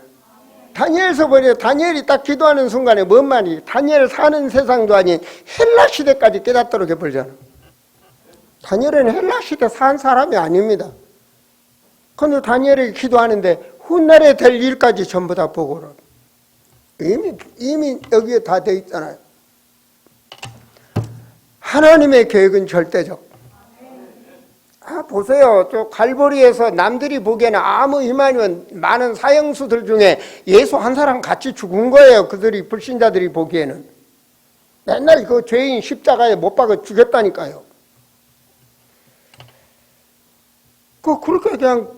다니엘서 보니 다니엘이 딱 기도하는 순간에 뭔 말이? 다니엘 사는 세상도 아닌 헬라 시대까지 깨닫도록 해버리잖아. 다니엘은 헬라 시대 산 사람이 아닙니다. 그런데 다니엘이 기도하는데 훗날에 될 일까지 전부 다 보고를. 이미 여기에 다 돼 있잖아요. 하나님의 계획은 절대적. 보세요. 저 갈보리에서 남들이 보기에는 아무 희망이 많은 사형수들 중에 예수 한 사람 같이 죽은 거예요. 그들이 불신자들이 보기에는. 맨날 그 죄인 십자가에 못 박아 죽였다니까요. 그렇게 그냥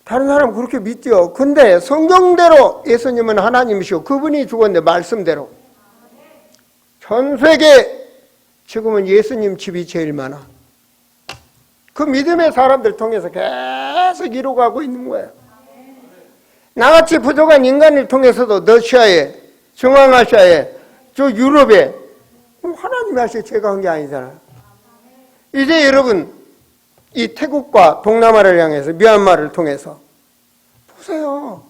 다른 사람 그렇게 믿죠. 근데 성경대로 예수님은 하나님이시고 그분이 죽었는데 말씀대로. 전 세계 지금은 예수님 집이 제일 많아. 그 믿음의 사람들 통해서 계속 이루어가고 있는 거예요. 나같이 부족한 인간을 통해서도 러시아에, 중앙아시아에, 저 유럽에 하나님이 하시고 제가 한 게 아니잖아요. 이제 여러분 이 태국과 동남아를 향해서 미얀마를 통해서 보세요.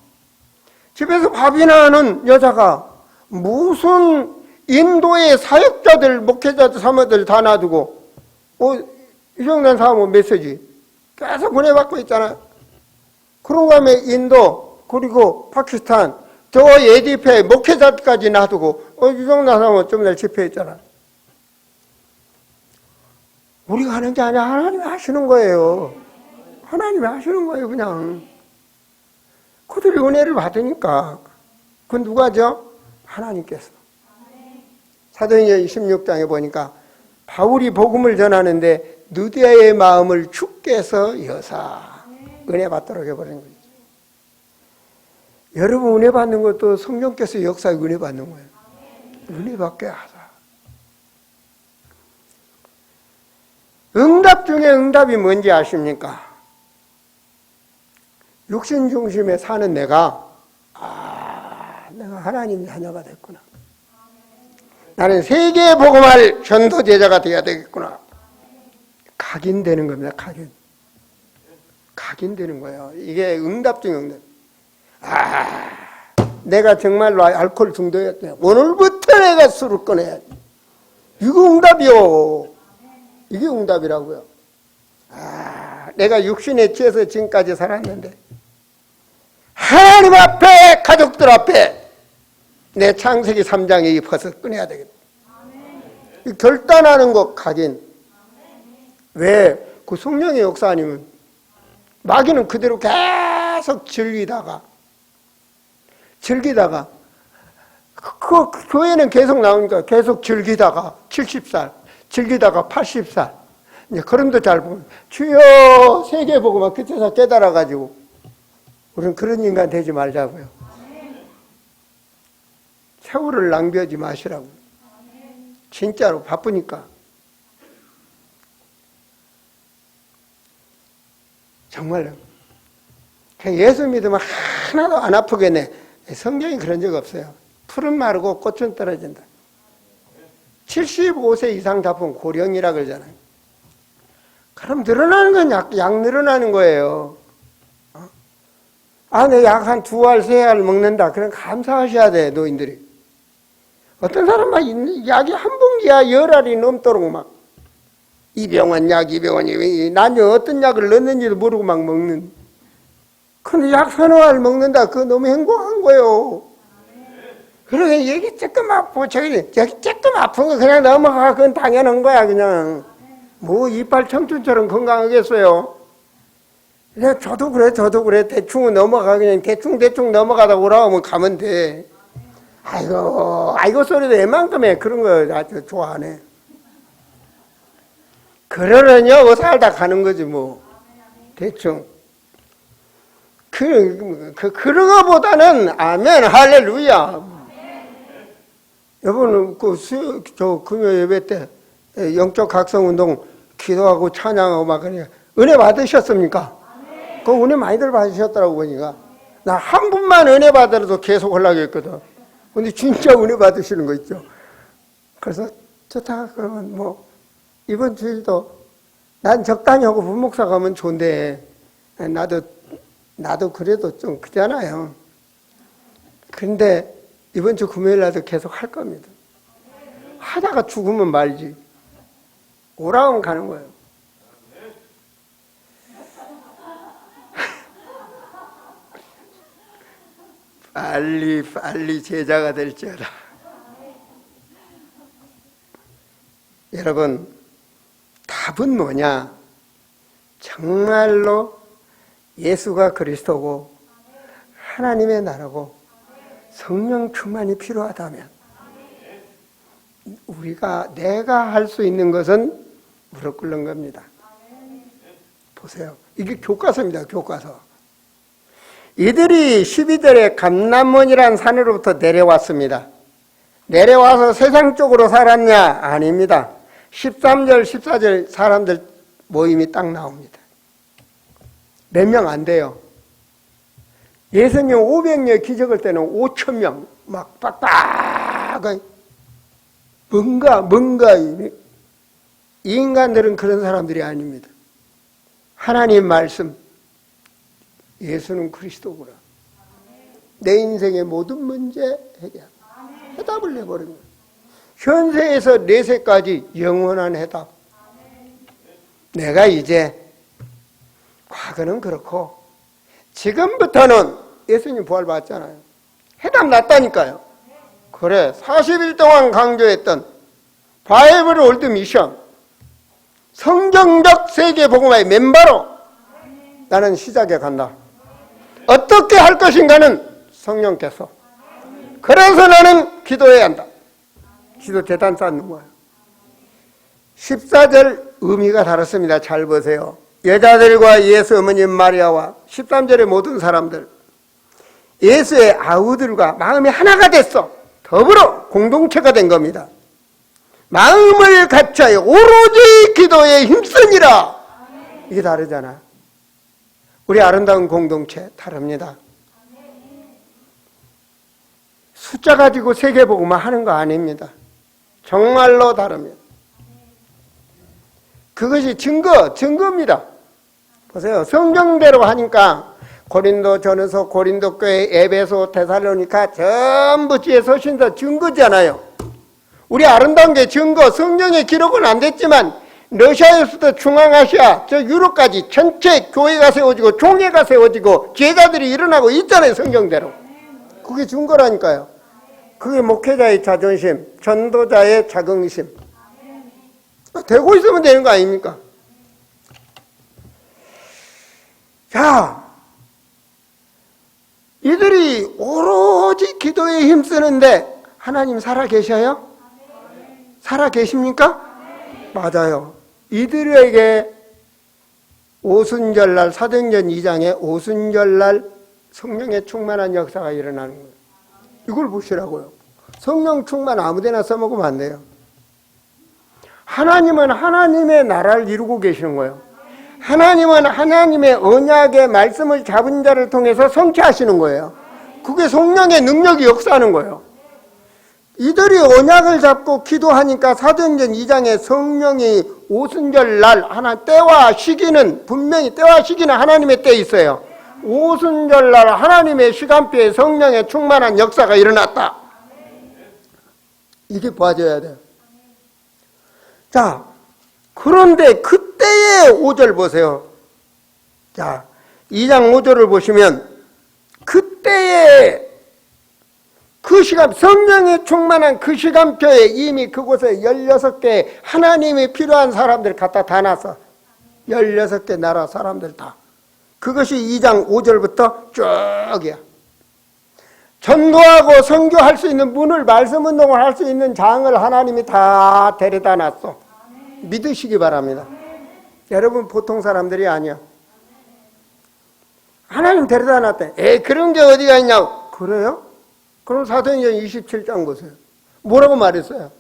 집에서 밥이나 하는 여자가 무슨 인도의 사역자들, 목회자들, 사모들 다 놔두고 이 정도는 사람은 메시지 계속 보내받고 있잖아요. 그런가 하면 인도 그리고 파키스탄 저 예집회 목회자까지 놔두고 유정나 사람은 좀 전에 집회했잖아. 우리가 하는 게 아니라 하나님이 하시는 거예요. 하나님이 하시는 거예요. 그냥 그들이 은혜를 받으니까. 그건 누가죠? 하나님께서. 사도행전 26장에 보니까 바울이 복음을 전하는데 느디아의 마음을 주께서 여사 은혜 받도록 해버린 거죠. 여러분 은혜 받는 것도 성령께서 역사에 은혜 받는 거예요. 은혜 받게 하사. 응답 중에 응답이 뭔지 아십니까? 육신 중심에 사는 내가 내가 하나님 자녀가 됐구나. 나는 세계에 복음할 전도 제자가 되어야 되겠구나. 각인되는 겁니다. 각인되는 거예요. 이게 응답 중에 응답. 내가 정말로 알코올 중독이었다. 오늘부터 내가 술을 꺼내야지. 이거 응답이요. 이게 응답이라고요. 내가 육신에 취해서 지금까지 살았는데 하나님 앞에, 가족들 앞에 내 창세기 3장에 이 버섯 꺼내야 되겠다. 결단하는 것 각인. 왜? 그 성령의 역사 아니면 마귀는 그대로 계속 즐기다가 그 교회는 계속 나오니까 계속 즐기다가 70살, 즐기다가 80살. 이제 그럼도 잘 보면 주여 세계 보고 막 그때서 깨달아가지고 우리는 그런 인간 되지 말자고요. 세월을 낭비하지 마시라고. 진짜로 바쁘니까. 정말로. 예수 믿으면 하나도 안 아프겠네. 성경이 그런 적 없어요. 풀은 마르고 꽃은 떨어진다. 75세 이상 다 보면 고령이라 그러잖아요. 그럼 늘어나는 건 약 늘어나는 거예요. 내 약 한 2알, 3알 먹는다. 그럼 감사하셔야 돼, 노인들이. 어떤 사람은 약이 한 봉지야 10알이 넘도록 막 이 병원 약, 이 병원이 난 어떤 약을 넣는지도 모르고 막 먹는. 근데 약 3알 먹는다. 그거 너무 행복한 거예요. 그러게 여기 조금 아프고 여기 조금 아픈 거 그냥 넘어가. 그건 당연한 거야. 그냥 뭐 이빨 청춘처럼 건강하겠어요. 그냥 저도 그래 대충은 넘어가. 그냥 대충 넘어가다 오라오면 가면 돼. 아이고 소리도 애만큼 해. 그런 거 아주 좋아하네. 그러려니 살다 가는 거지 뭐. 대충. 그런 거보다는 아멘 할렐루야. 여러분 저 금요 예배 때 영적 각성 운동 기도하고 찬양하고 막 그러니까 은혜 받으셨습니까? 그 은혜 많이들 받으셨더라고 보니까. 나 한 분만 은혜 받으러도 계속 하려고 했거든. 근데 진짜 은혜 받으시는 거 있죠. 그래서 좋다 그러면 뭐 이번 주일도 난 적당히 하고 부목사 가면 좋은데 나도 그래도 좀 그잖아요. 근데 이번 주 금요일 날도 계속 할 겁니다. 하다가 죽으면 말지. 오라면 가는 거예요. 빨리 제자가 될지어다. 여러분, 답은 뭐냐? 정말로 예수가 그리스도고 하나님의 나라고 성령 충만이 필요하다면 내가 할 수 있는 것은 무릎 꿇는 겁니다. 보세요. 이게 교과서입니다. 교과서. 이들이 12절에 감람원이라는 산으로부터 내려왔습니다. 내려와서 세상 쪽으로 살았냐? 아닙니다. 13절, 14절 사람들 모임이 딱 나옵니다. 몇 명 안 돼요. 예수님 500여 기적할 때는 5,000명 막 빡빡 뭔가 이 인간들은 그런 사람들이 아닙니다. 하나님 말씀 예수는 그리스도구나. 내 인생의 모든 문제 해답을 내버린 거예요. 현세에서 내세까지 영원한 해답. 내가 이제 과거는 그렇고 지금부터는 예수님 부활 받잖아요. 해답 났다니까요. 그래, 40일 동안 강조했던 바이블 올드 미션, 성경적 세계복음화의 멤버로 나는 시작해 간다. 어떻게 할 것인가는 성령께서. 그래서 나는 기도해야 한다. 기도 재단 쌓는 거예요. 14절 의미가 다릅니다. 잘 보세요. 여자들과 예수 어머님 마리아와 13절의 모든 사람들, 예수의 아우들과 마음이 하나가 됐어. 더불어 공동체가 된 겁니다. 마음을 같이하여 오로지 기도에 힘쓰니라. 이게 다르잖아. 우리 아름다운 공동체 다릅니다. 숫자 가지고 세계복음화 하는 거 아닙니다. 정말로 다릅니다. 그것이 증거입니다. 보세요. 성경대로 하니까 고린도 전서, 고린도 교회, 에베소, 데살로니가 전부 뒤에 서신서 증거잖아요. 우리 아름다운 게 증거, 성경의 기록은 안 됐지만 러시아에서도 중앙아시아, 저 유럽까지 전체 교회가 세워지고 종회가 세워지고 제자들이 일어나고 있잖아요. 성경대로. 그게 증거라니까요. 그게 목회자의 자존심, 전도자의 자긍심. 되고 있으면 되는 거 아닙니까? 자, 이들이 오로지 기도에 힘쓰는데 하나님 살아 계셔요? 살아 계십니까? 맞아요. 이들에게 오순절날, 사도행전 2장에 오순절날 성령의 충만한 역사가 일어나는 거예요. 이걸 보시라고요. 성령 충만 아무데나 써먹으면 안 돼요. 하나님은 하나님의 나라를 이루고 계시는 거예요. 하나님은 하나님의 언약의 말씀을 잡은 자를 통해서 성취하시는 거예요. 그게 성령의 능력이 역사하는 거예요. 이들이 언약을 잡고 기도하니까 사도행전 2장에 성령이 오순절날 때와 시기는 분명히 때와 시기는 하나님의 때에 있어요. 오순절날 하나님의 시간표에 성령의 충만한 역사가 일어났다. 이게 봐줘야 돼요. 자, 그런데 그때의 5절 보세요. 자, 2장 5절을 보시면 그때의 그 시간, 성령이 충만한 그 시간표에 이미 그곳에 16개 하나님이 필요한 사람들 갖다 다 놨어. 16개 나라 사람들 다. 그것이 2장 5절부터 쭉이야. 전도하고 선교할 수 있는 문을, 말씀 운동을 할 수 있는 장을 하나님이 다 데려다 놨어. 믿으시기 바랍니다. 여러분 보통 사람들이 아니야. 하나님 데려다 놨대. 그런 게 어디가 있냐고. 그래요? 그럼 사도행전 27장 보세요. 뭐라고 말했어요?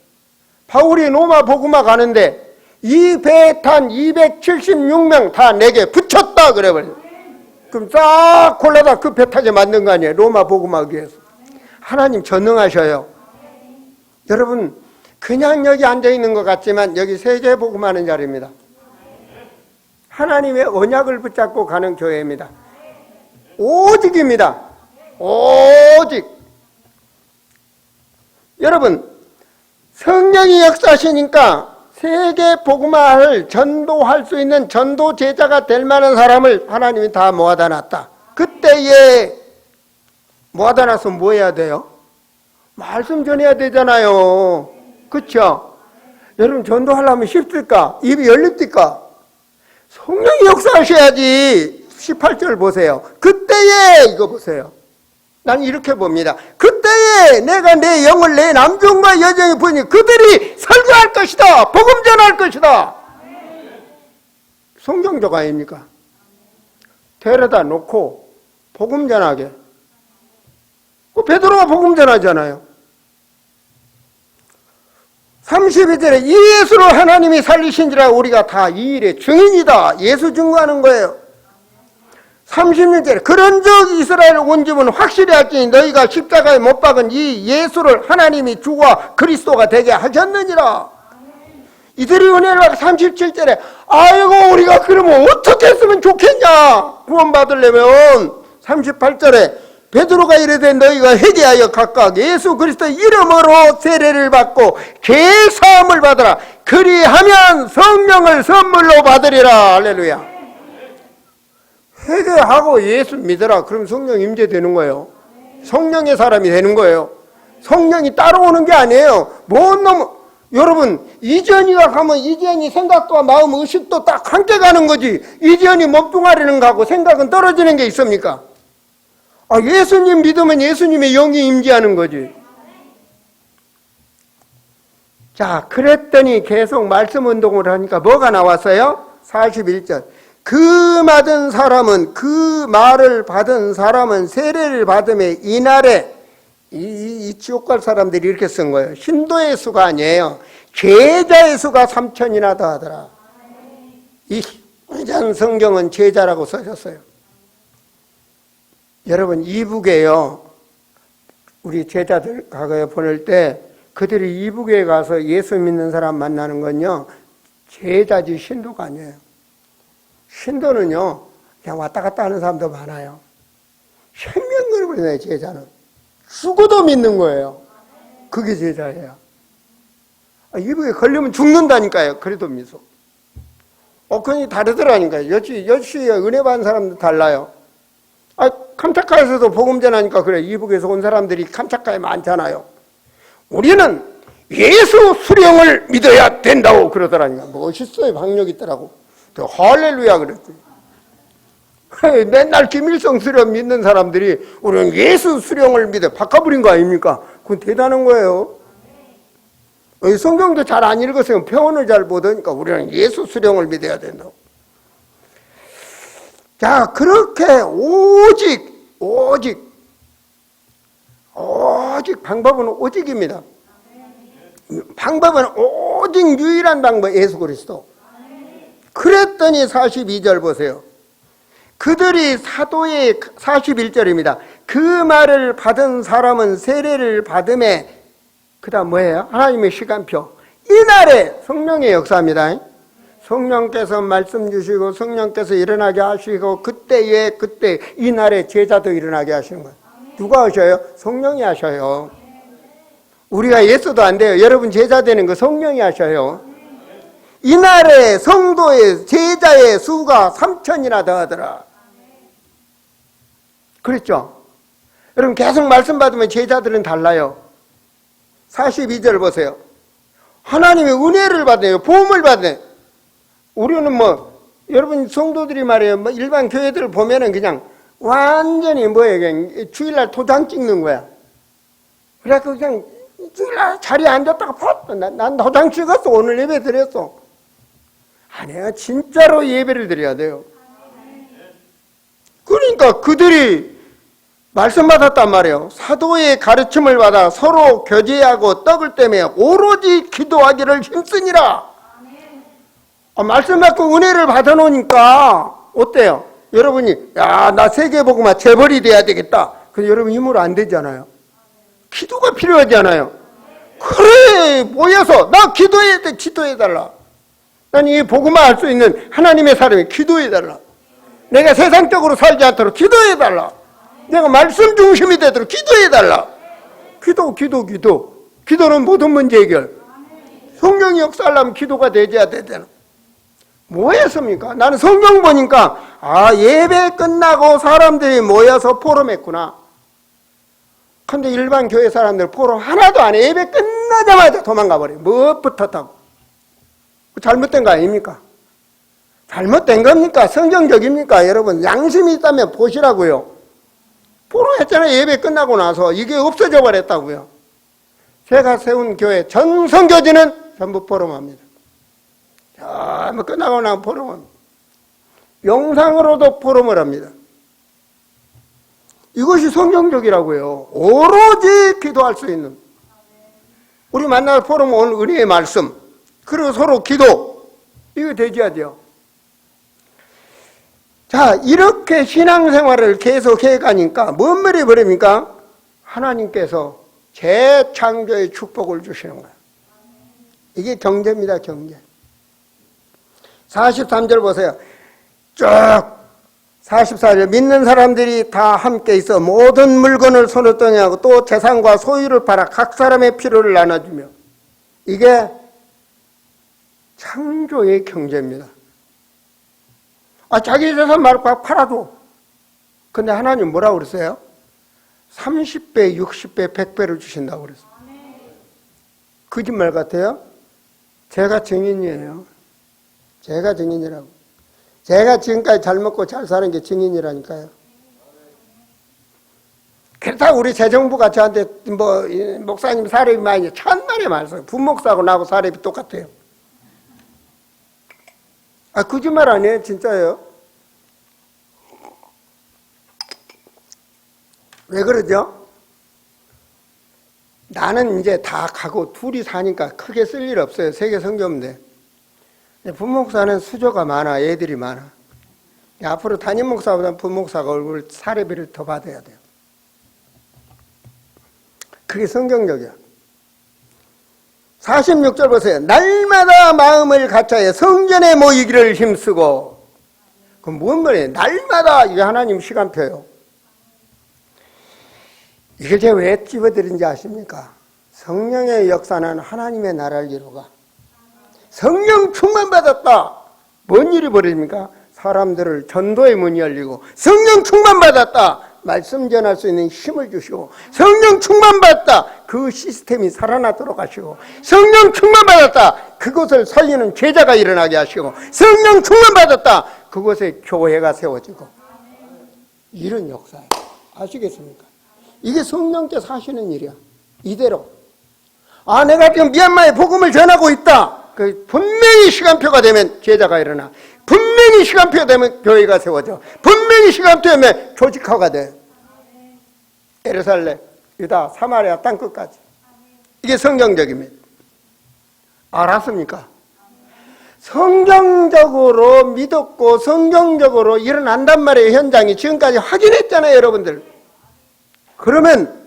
바울이 로마 복음화 가는데 이 배에 탄 276명 다 내게 붙였다 그래버려요. 그럼 싹 골라다 그 배 타게 만든 거 아니에요? 로마 복음화하기 위해서. 하나님 전능하셔요. 여러분 그냥 여기 앉아있는 것 같지만 여기 세계 복음하는 자리입니다. 하나님의 언약을 붙잡고 가는 교회입니다. 오직입니다. 오직. 여러분 성령이 역사하시니까 세계 복음화를 전도할 수 있는 전도 제자가 될 만한 사람을 하나님이 다 모아다 놨다. 그때에 모아다 놔서 뭐 해야 돼요? 말씀 전해야 되잖아요. 그렇죠? 여러분 전도하려면 쉽을까? 입이 열립니까? 성령이 역사하셔야지. 18절 보세요. 그때에 이거 보세요. 난 이렇게 봅니다. 그때에 내가 내 영을 내 남종과 여종이 보니 그들이 설교할 것이다. 복음 전할 것이다. 성경적 아닙니까? 데려다 놓고 복음 전하게. 그 베드로가 복음 전하잖아요. 32절에 이 예수로 하나님이 살리신지라 우리가 다 이 일의 증인이다. 예수 증거하는 거예요. 36절에 그런즉 이스라엘 온 집은 확실히 할지니 너희가 십자가에 못 박은 이 예수를 하나님이 주와 그리스도가 되게 하셨느니라. 이들이 은혜를 받고 37절에 아이고 우리가 그러면 어떻게 했으면 좋겠냐 구원받으려면 38절에 베드로가 이르되 너희가 회개하여 각각 예수 그리스도의 이름으로 세례를 받고 죄 사함을 받으라. 그리하면 성령을 선물로 받으리라. 할렐루야. 회개하고 예수 믿으라. 그럼 성령 임재되는 거예요. 성령의 사람이 되는 거예요. 성령이 따라오는 게 아니에요. 여러분, 이지연이가 가면 이지연이 생각과 마음, 의식도 딱 함께 가는 거지. 이지연이 몸뚱아리는 가고 생각은 떨어지는 게 있습니까? 예수님 믿으면 예수님의 영이 임재하는 거지. 자, 그랬더니 계속 말씀 운동을 하니까 뭐가 나왔어요? 41절. 그 말을 받은 사람은 세례를 받음에 이날에 이 지옥 갈 사람들이 이렇게 쓴 거예요. 신도의 수가 아니에요. 제자의 수가 3,000이나 더하더라. 이 오래전 성경은 제자라고 써졌어요. 여러분, 이북에요. 우리 제자들 과거에 보낼 때 그들이 이북에 가서 예수 믿는 사람 만나는 건요, 제자지 신도가 아니에요. 신도는요, 그냥 왔다 갔다 하는 사람도 많아요. 생명 걸고 있는 제자는 죽어도 믿는 거예요. 그게 제자예요. 이북에 걸리면 죽는다니까요. 그래도 믿어. 그게 다르더라니까요. 역시 은혜 받은 사람도 달라요. 캄차카에서도 복음 전하니까 그래. 이북에서 온 사람들이 캄차카에 많잖아요. 우리는 예수 수령을 믿어야 된다고 그러더라니까. 멋있어요. 박력 있더라고. 할렐루야 그랬더니. 맨날 김일성 수령 믿는 사람들이 우리는 예수 수령을 믿어. 바꿔버린 거 아닙니까? 그건 대단한 거예요. 성경도 잘 안 읽었으면 표현을 잘 못하니까 우리는 예수 수령을 믿어야 된다고. 자, 그렇게 오직 방법은 오직입니다. 방법은 오직 유일한 방법, 예수 그리스도. 그랬더니 42절 보세요. 그들이 사도의 41절입니다. 그 말을 받은 사람은 세례를 받음에, 그 다음 뭐예요? 하나님의 시간표. 이날에 성령의 역사입니다. 성령께서 말씀 주시고 성령께서 일어나게 하시고 그때 이날에 제자도 일어나게 하시는 거예요. 누가 하셔요? 성령이 하셔요. 우리가 예수도 안 돼요. 여러분 제자 되는 거 성령이 하셔요. 이날에 성도의 제자의 수가 3,000이나 더하더라. 그랬죠? 여러분 계속 말씀 받으면 제자들은 달라요. 42절 보세요. 하나님의 은혜를 받아요. 보험을 받아요. 우리는 여러분 성도들이 말이에요. 일반 교회들 보면은 그냥 완전히 그냥 주일날 도장 찍는 거야. 그래서 그냥 주일날 자리에 앉았다가 난 도장 찍었어. 오늘 예배 드렸어. 아니야. 진짜로 예배를 드려야 돼요. 그러니까 그들이 말씀 받았단 말이에요. 사도의 가르침을 받아 서로 교제하고 떡을 떼며 오로지 기도하기를 힘쓰니라. 말씀 받고 은혜를 받아놓으니까 어때요? 여러분이 나 세계복음화 재벌이 돼야 되겠다. 근데 여러분 힘으로 안 되잖아요. 기도가 필요하잖아요. 그래 모여서 나 기도해야 돼. 기도해달라. 난 이 복음화 할 수 있는 하나님의 사람이 기도해달라. 내가 세상적으로 살지 않도록 기도해달라. 내가 말씀 중심이 되도록 기도해달라. 기도는 모든 문제 해결. 성령이 역사하려면 기도가 되어야 되잖아. 뭐 했습니까? 나는 성경 보니까 예배 끝나고 사람들이 모여서 포럼했구나. 근데 일반 교회 사람들 포럼 하나도 안 해. 예배 끝나자마자 도망가 버려요. 무엇부터 타고. 잘못된 거 아닙니까? 잘못된 겁니까? 성경적입니까? 여러분 양심이 있다면 보시라고요. 포럼했잖아요. 예배 끝나고 나서 이게 없어져 버렸다고요. 제가 세운 교회 전 선교지는 전부 포럼합니다. 끝나고 나면 포럼합니다. 영상으로도 포럼을 합니다. 이것이 성경적이라고요. 오로지 기도할 수 있는. 우리 만날 포럼은 오늘 은혜의 말씀, 그리고 서로 기도, 이거 되져야죠. 자, 이렇게 신앙생활을 계속 해가니까 뭔 말이 버립니까? 하나님께서 재창조의 축복을 주시는 거예요. 이게 경제입니다, 경제. 43절 보세요. 쭉 44절 믿는 사람들이 다 함께 있어 모든 물건을 손에 떠냐고 또 재산과 소유를 팔아 각 사람의 필요를 나눠주며, 이게 창조의 경제입니다. 자기 재산 말고 팔아도. 근데 하나님 뭐라고 그랬어요? 30배, 60배, 100배를 주신다고 그랬어요. 거짓말 같아요? 제가 증인이에요. 제가 증인이라고. 제가 지금까지 잘 먹고 잘 사는 게 증인이라니까요. 그렇다고 우리 재정부가 저한테 목사님 사례비 많이 천만에 말씀. 분목사하고 나하고 사례비 똑같아요. 거짓말 아니에요? 진짜예요. 왜 그러죠? 나는 이제 다 가고 둘이 사니까 크게 쓸 일 없어요. 세계 성교인데. 분목사는 수조가 많아. 애들이 많아. 앞으로 담임 목사보다 분목사가 얼굴 사례비를 더 받아야 돼요. 그게 성경적이야. 46절 보세요. 날마다 마음을 갖춰야 성전에 모이기를 힘쓰고. 그럼 뭔 말이에요? 날마다 이게 하나님 시간표예요. 이게 제가 왜 집어드린지 아십니까? 성령의 역사는 하나님의 나라를 이루가. 성령 충만받았다. 뭔 일이 벌어집니까? 사람들을 전도의 문이 열리고, 성령 충만받았다. 말씀 전할 수 있는 힘을 주시고, 성령 충만받았다. 그 시스템이 살아나도록 하시고, 성령 충만받았다. 그곳을 살리는 제자가 일어나게 하시고, 성령 충만받았다. 그곳에 교회가 세워지고. 이런 역사예요. 아시겠습니까? 이게 성령께서 하시는 일이야. 이대로. 내가 지금 미얀마에 복음을 전하고 있다. 분명히 시간표가 되면 제자가 일어나. 분명히 시간표가 되면 교회가 세워져. 분명히 시간표가 되면 조직화가 돼. 예루살렘, 유다, 사마리아 땅끝까지. 이게 성경적입니다. 알았습니까? 성경적으로 믿었고 성경적으로 일어난단 말이에요. 현장이 지금까지 확인했잖아요, 여러분들. 그러면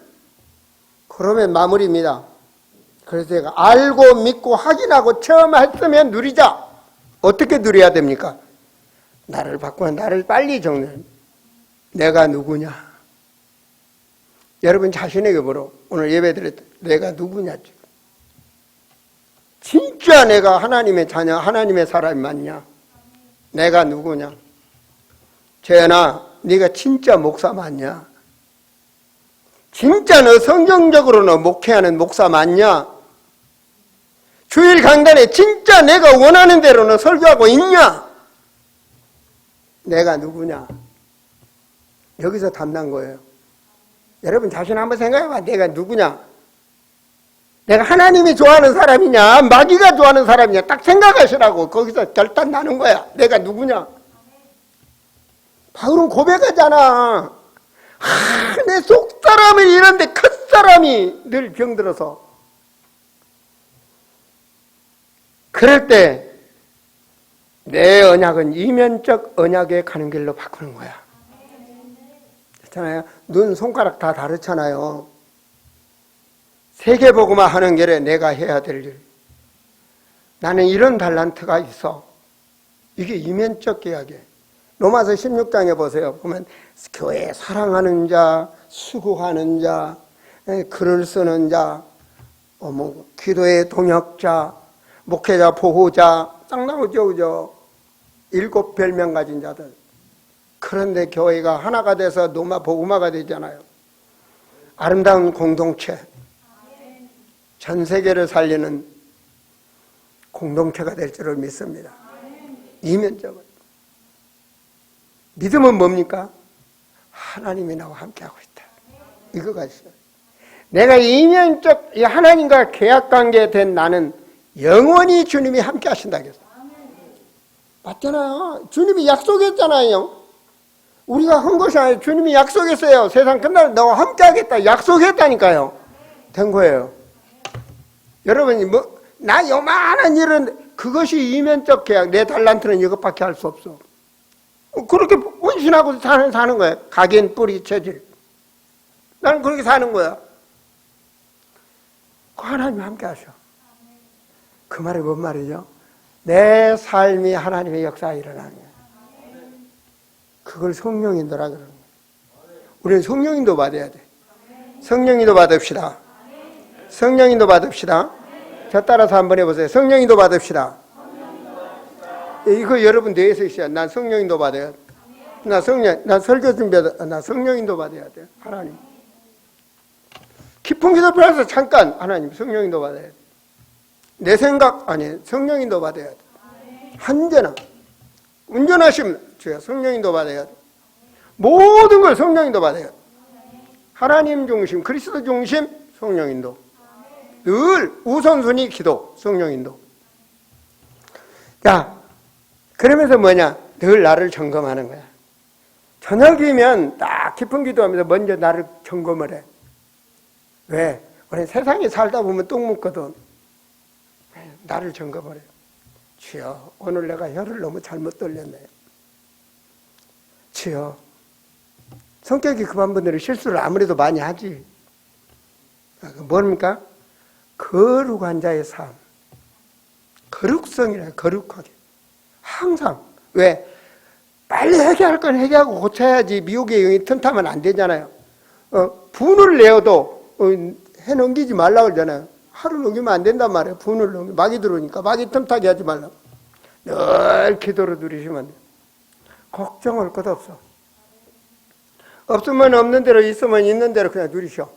마무리입니다. 그래서 제가 알고 믿고 확인하고 처음 했으면 누리자. 어떻게 누려야 됩니까? 나를 바꾸면 나를 빨리 정리해. 내가 누구냐? 여러분 자신에게 물어. 오늘 예배 드렸다. 내가 누구냐? 진짜 내가 하나님의 자녀, 하나님의 사람이 맞냐? 내가 누구냐? 재현아, 네가 진짜 목사 맞냐? 진짜 너 성경적으로 너 목회하는 목사 맞냐? 주일 강단에 진짜 내가 원하는 대로 너 설교하고 있냐? 내가 누구냐? 여기서 답난 거예요. 여러분 자신 한번 생각해봐. 내가 누구냐? 내가 하나님이 좋아하는 사람이냐? 마귀가 좋아하는 사람이냐? 딱 생각하시라고. 거기서 결단 나는 거야. 내가 누구냐? 바울은 고백하잖아. 내 속사람을 이런데 컷사람이 늘 병들어서. 그럴 때 내 언약은 이면적 언약에 가는 길로 바꾸는 거야. 그렇잖아요. 눈, 손가락 다 다르잖아요. 세계복음화 하는 길에 내가 해야 될 일. 나는 이런 달란트가 있어. 이게 이면적 계약이에요. 로마서 16장에 보세요. 보면 교회 사랑하는 자, 수고하는 자, 글을 쓰는 자, 기도의 동역자, 목회자, 보호자, 딱 나오죠, 그죠? 7 별명 가진 자들. 그런데 교회가 하나가 돼서 노마 복음화가 되잖아요. 아름다운 공동체. 전 세계를 살리는 공동체가 될 줄을 믿습니다. 이면적으로. 믿음은 뭡니까? 하나님이 나와 함께하고 있다. 이거가 있어요. 내가 이면적 하나님과 계약관계에 된 나는 영원히 주님이 함께 하신다 그랬어요. 맞잖아요. 주님이 약속했잖아요. 우리가 한 것이 아니라 주님이 약속했어요. 세상 끝날 너와 함께 하겠다. 약속했다니까요. 된 거예요. 여러분이 나 요만한 일은 그것이 이면적 계약. 내 달란트는 이것밖에 할 수 없어. 그렇게 헌신하고 사는 거야. 각인, 뿌리, 체질. 나는 그렇게 사는 거야. 하나님이 함께 하셔. 그 말이 뭔 말이죠? 내 삶이 하나님의 역사에 일어나는 거야. 그걸 성령인도라 그러는 거야. 우리는 성령인도 받아야 돼. 성령인도 받읍시다. 성령인도 받읍시다. 저 따라서 한번 해보세요. 성령인도 받읍시다. 이거 여러분 뇌에서 있어요. 난 성령인도 받아야 돼. 난 설교 준비하다. 나 성령인도 받아야 돼. 하나님. 깊은 기도 필요해서 잠깐 하나님 성령인도 받아야 돼. 내 생각 아니 성령인도 받아야 돼. 한제나 운전하시면 주여 성령인도 받아야 돼. 모든 걸 성령인도 받아야 돼. 하나님 중심, 그리스도 중심, 성령인도. 늘 우선순위 기도, 성령인도. 자, 그러면서 뭐냐? 늘 나를 점검하는 거야. 저녁이면 딱 깊은 기도하면서 먼저 나를 점검을 해. 왜? 우리 세상에 살다 보면 똥 묻거든. 나를 점검을 해. 주여, 오늘 내가 혀를 너무 잘못 돌렸네. 주여, 성격이 급한 분들은 실수를 아무래도 많이 하지. 뭡니까? 거룩한 자의 삶. 거룩성이라 거룩하게. 항상. 왜? 빨리 해결할 건 해결하고 고쳐야지 미혹의 영이 틈타면 안 되잖아요. 분을 내어도 해넘기지 말라고 그러잖아요. 하루 넘기면 안 된단 말이에요. 분을 넘기면 막이 들어오니까 막이 틈타게 하지 말라고. 늘 기도로 누리시면 돼요. 걱정할 것 없어. 없으면 없는 대로, 있으면 있는 대로 그냥 누리셔.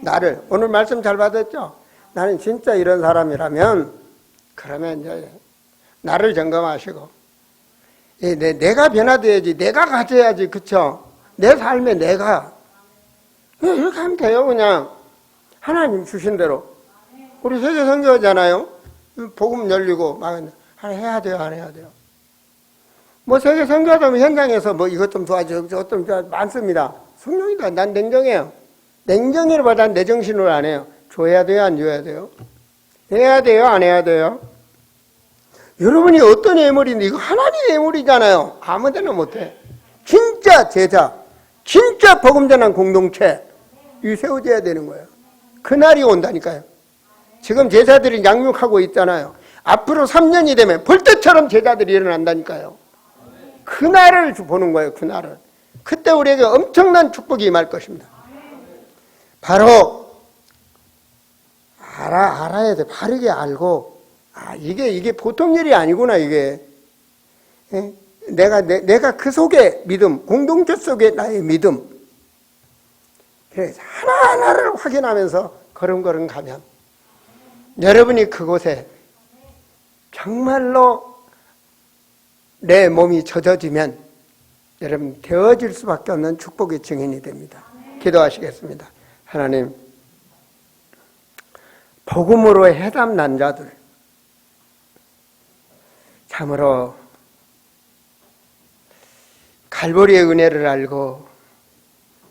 나를 오늘 말씀 잘 받았죠? 나는 진짜 이런 사람이라면 그러면 이제 나를 점검하시고 내가 변화돼야지, 내가 가져야지, 그쵸? 내 삶에 내가 이렇게 하면 돼요. 그냥 하나님 주신 대로. 우리 세계 선교하잖아요. 복음 열리고 막 해야 돼요, 안 해야 돼요? 뭐 세계 선교하면 현장에서 뭐 이것 좀 도와줘, 저것 좀 도와줘, 많습니다. 성령이다. 난 냉정해요. 냉정이보다는 내 정신으로 안 해요. 줘야 돼요, 안 줘야 돼요? 해야 돼요, 안 해야 돼요? 여러분이 어떤 예물인데 이거 하나님의 예물이잖아요. 아무데나 못해. 진짜 제자, 진짜 복음 전한 공동체 이 세워져야 되는 거예요. 그날이 온다니까요. 지금 제자들이 양육하고 있잖아요. 앞으로 3년이 되면 볼 때처럼 제자들이 일어난다니까요. 그날을 보는 거예요. 그날을. 그때 우리에게 엄청난 축복이 임할 것입니다. 바로 알아야 돼. 바르게 알고 이게 보통 일이 아니구나. 이게 내가 그 속에 믿음, 공동체 속에 나의 믿음. 그래서 하나하나를 확인하면서 걸음걸음 가면 여러분이 그곳에 정말로 내 몸이 젖어지면 여러분 되어질 수밖에 없는 축복의 증인이 됩니다. 기도하시겠습니다. 하나님, 복음으로 해답 난 자들 참으로 갈보리의 은혜를 알고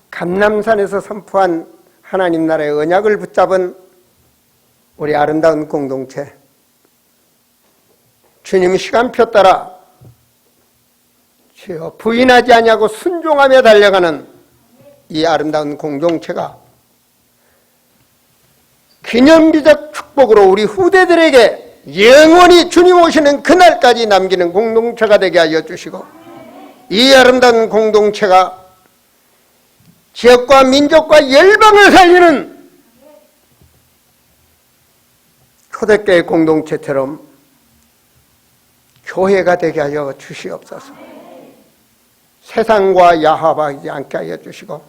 감람산에서 선포한 하나님 나라의 언약을 붙잡은 우리 아름다운 공동체, 주님 시간표 따라 주여 부인하지 아니하고 순종하며 달려가는 이 아름다운 공동체가 기념비적 축복으로 우리 후대들에게 영원히 주님 오시는 그날까지 남기는 공동체가 되게 하여 주시고, 이 아름다운 공동체가 지역과 민족과 열방을 살리는 초대교회 공동체처럼 교회가 되게 하여 주시옵소서. 세상과 야합하지 않게 하여 주시고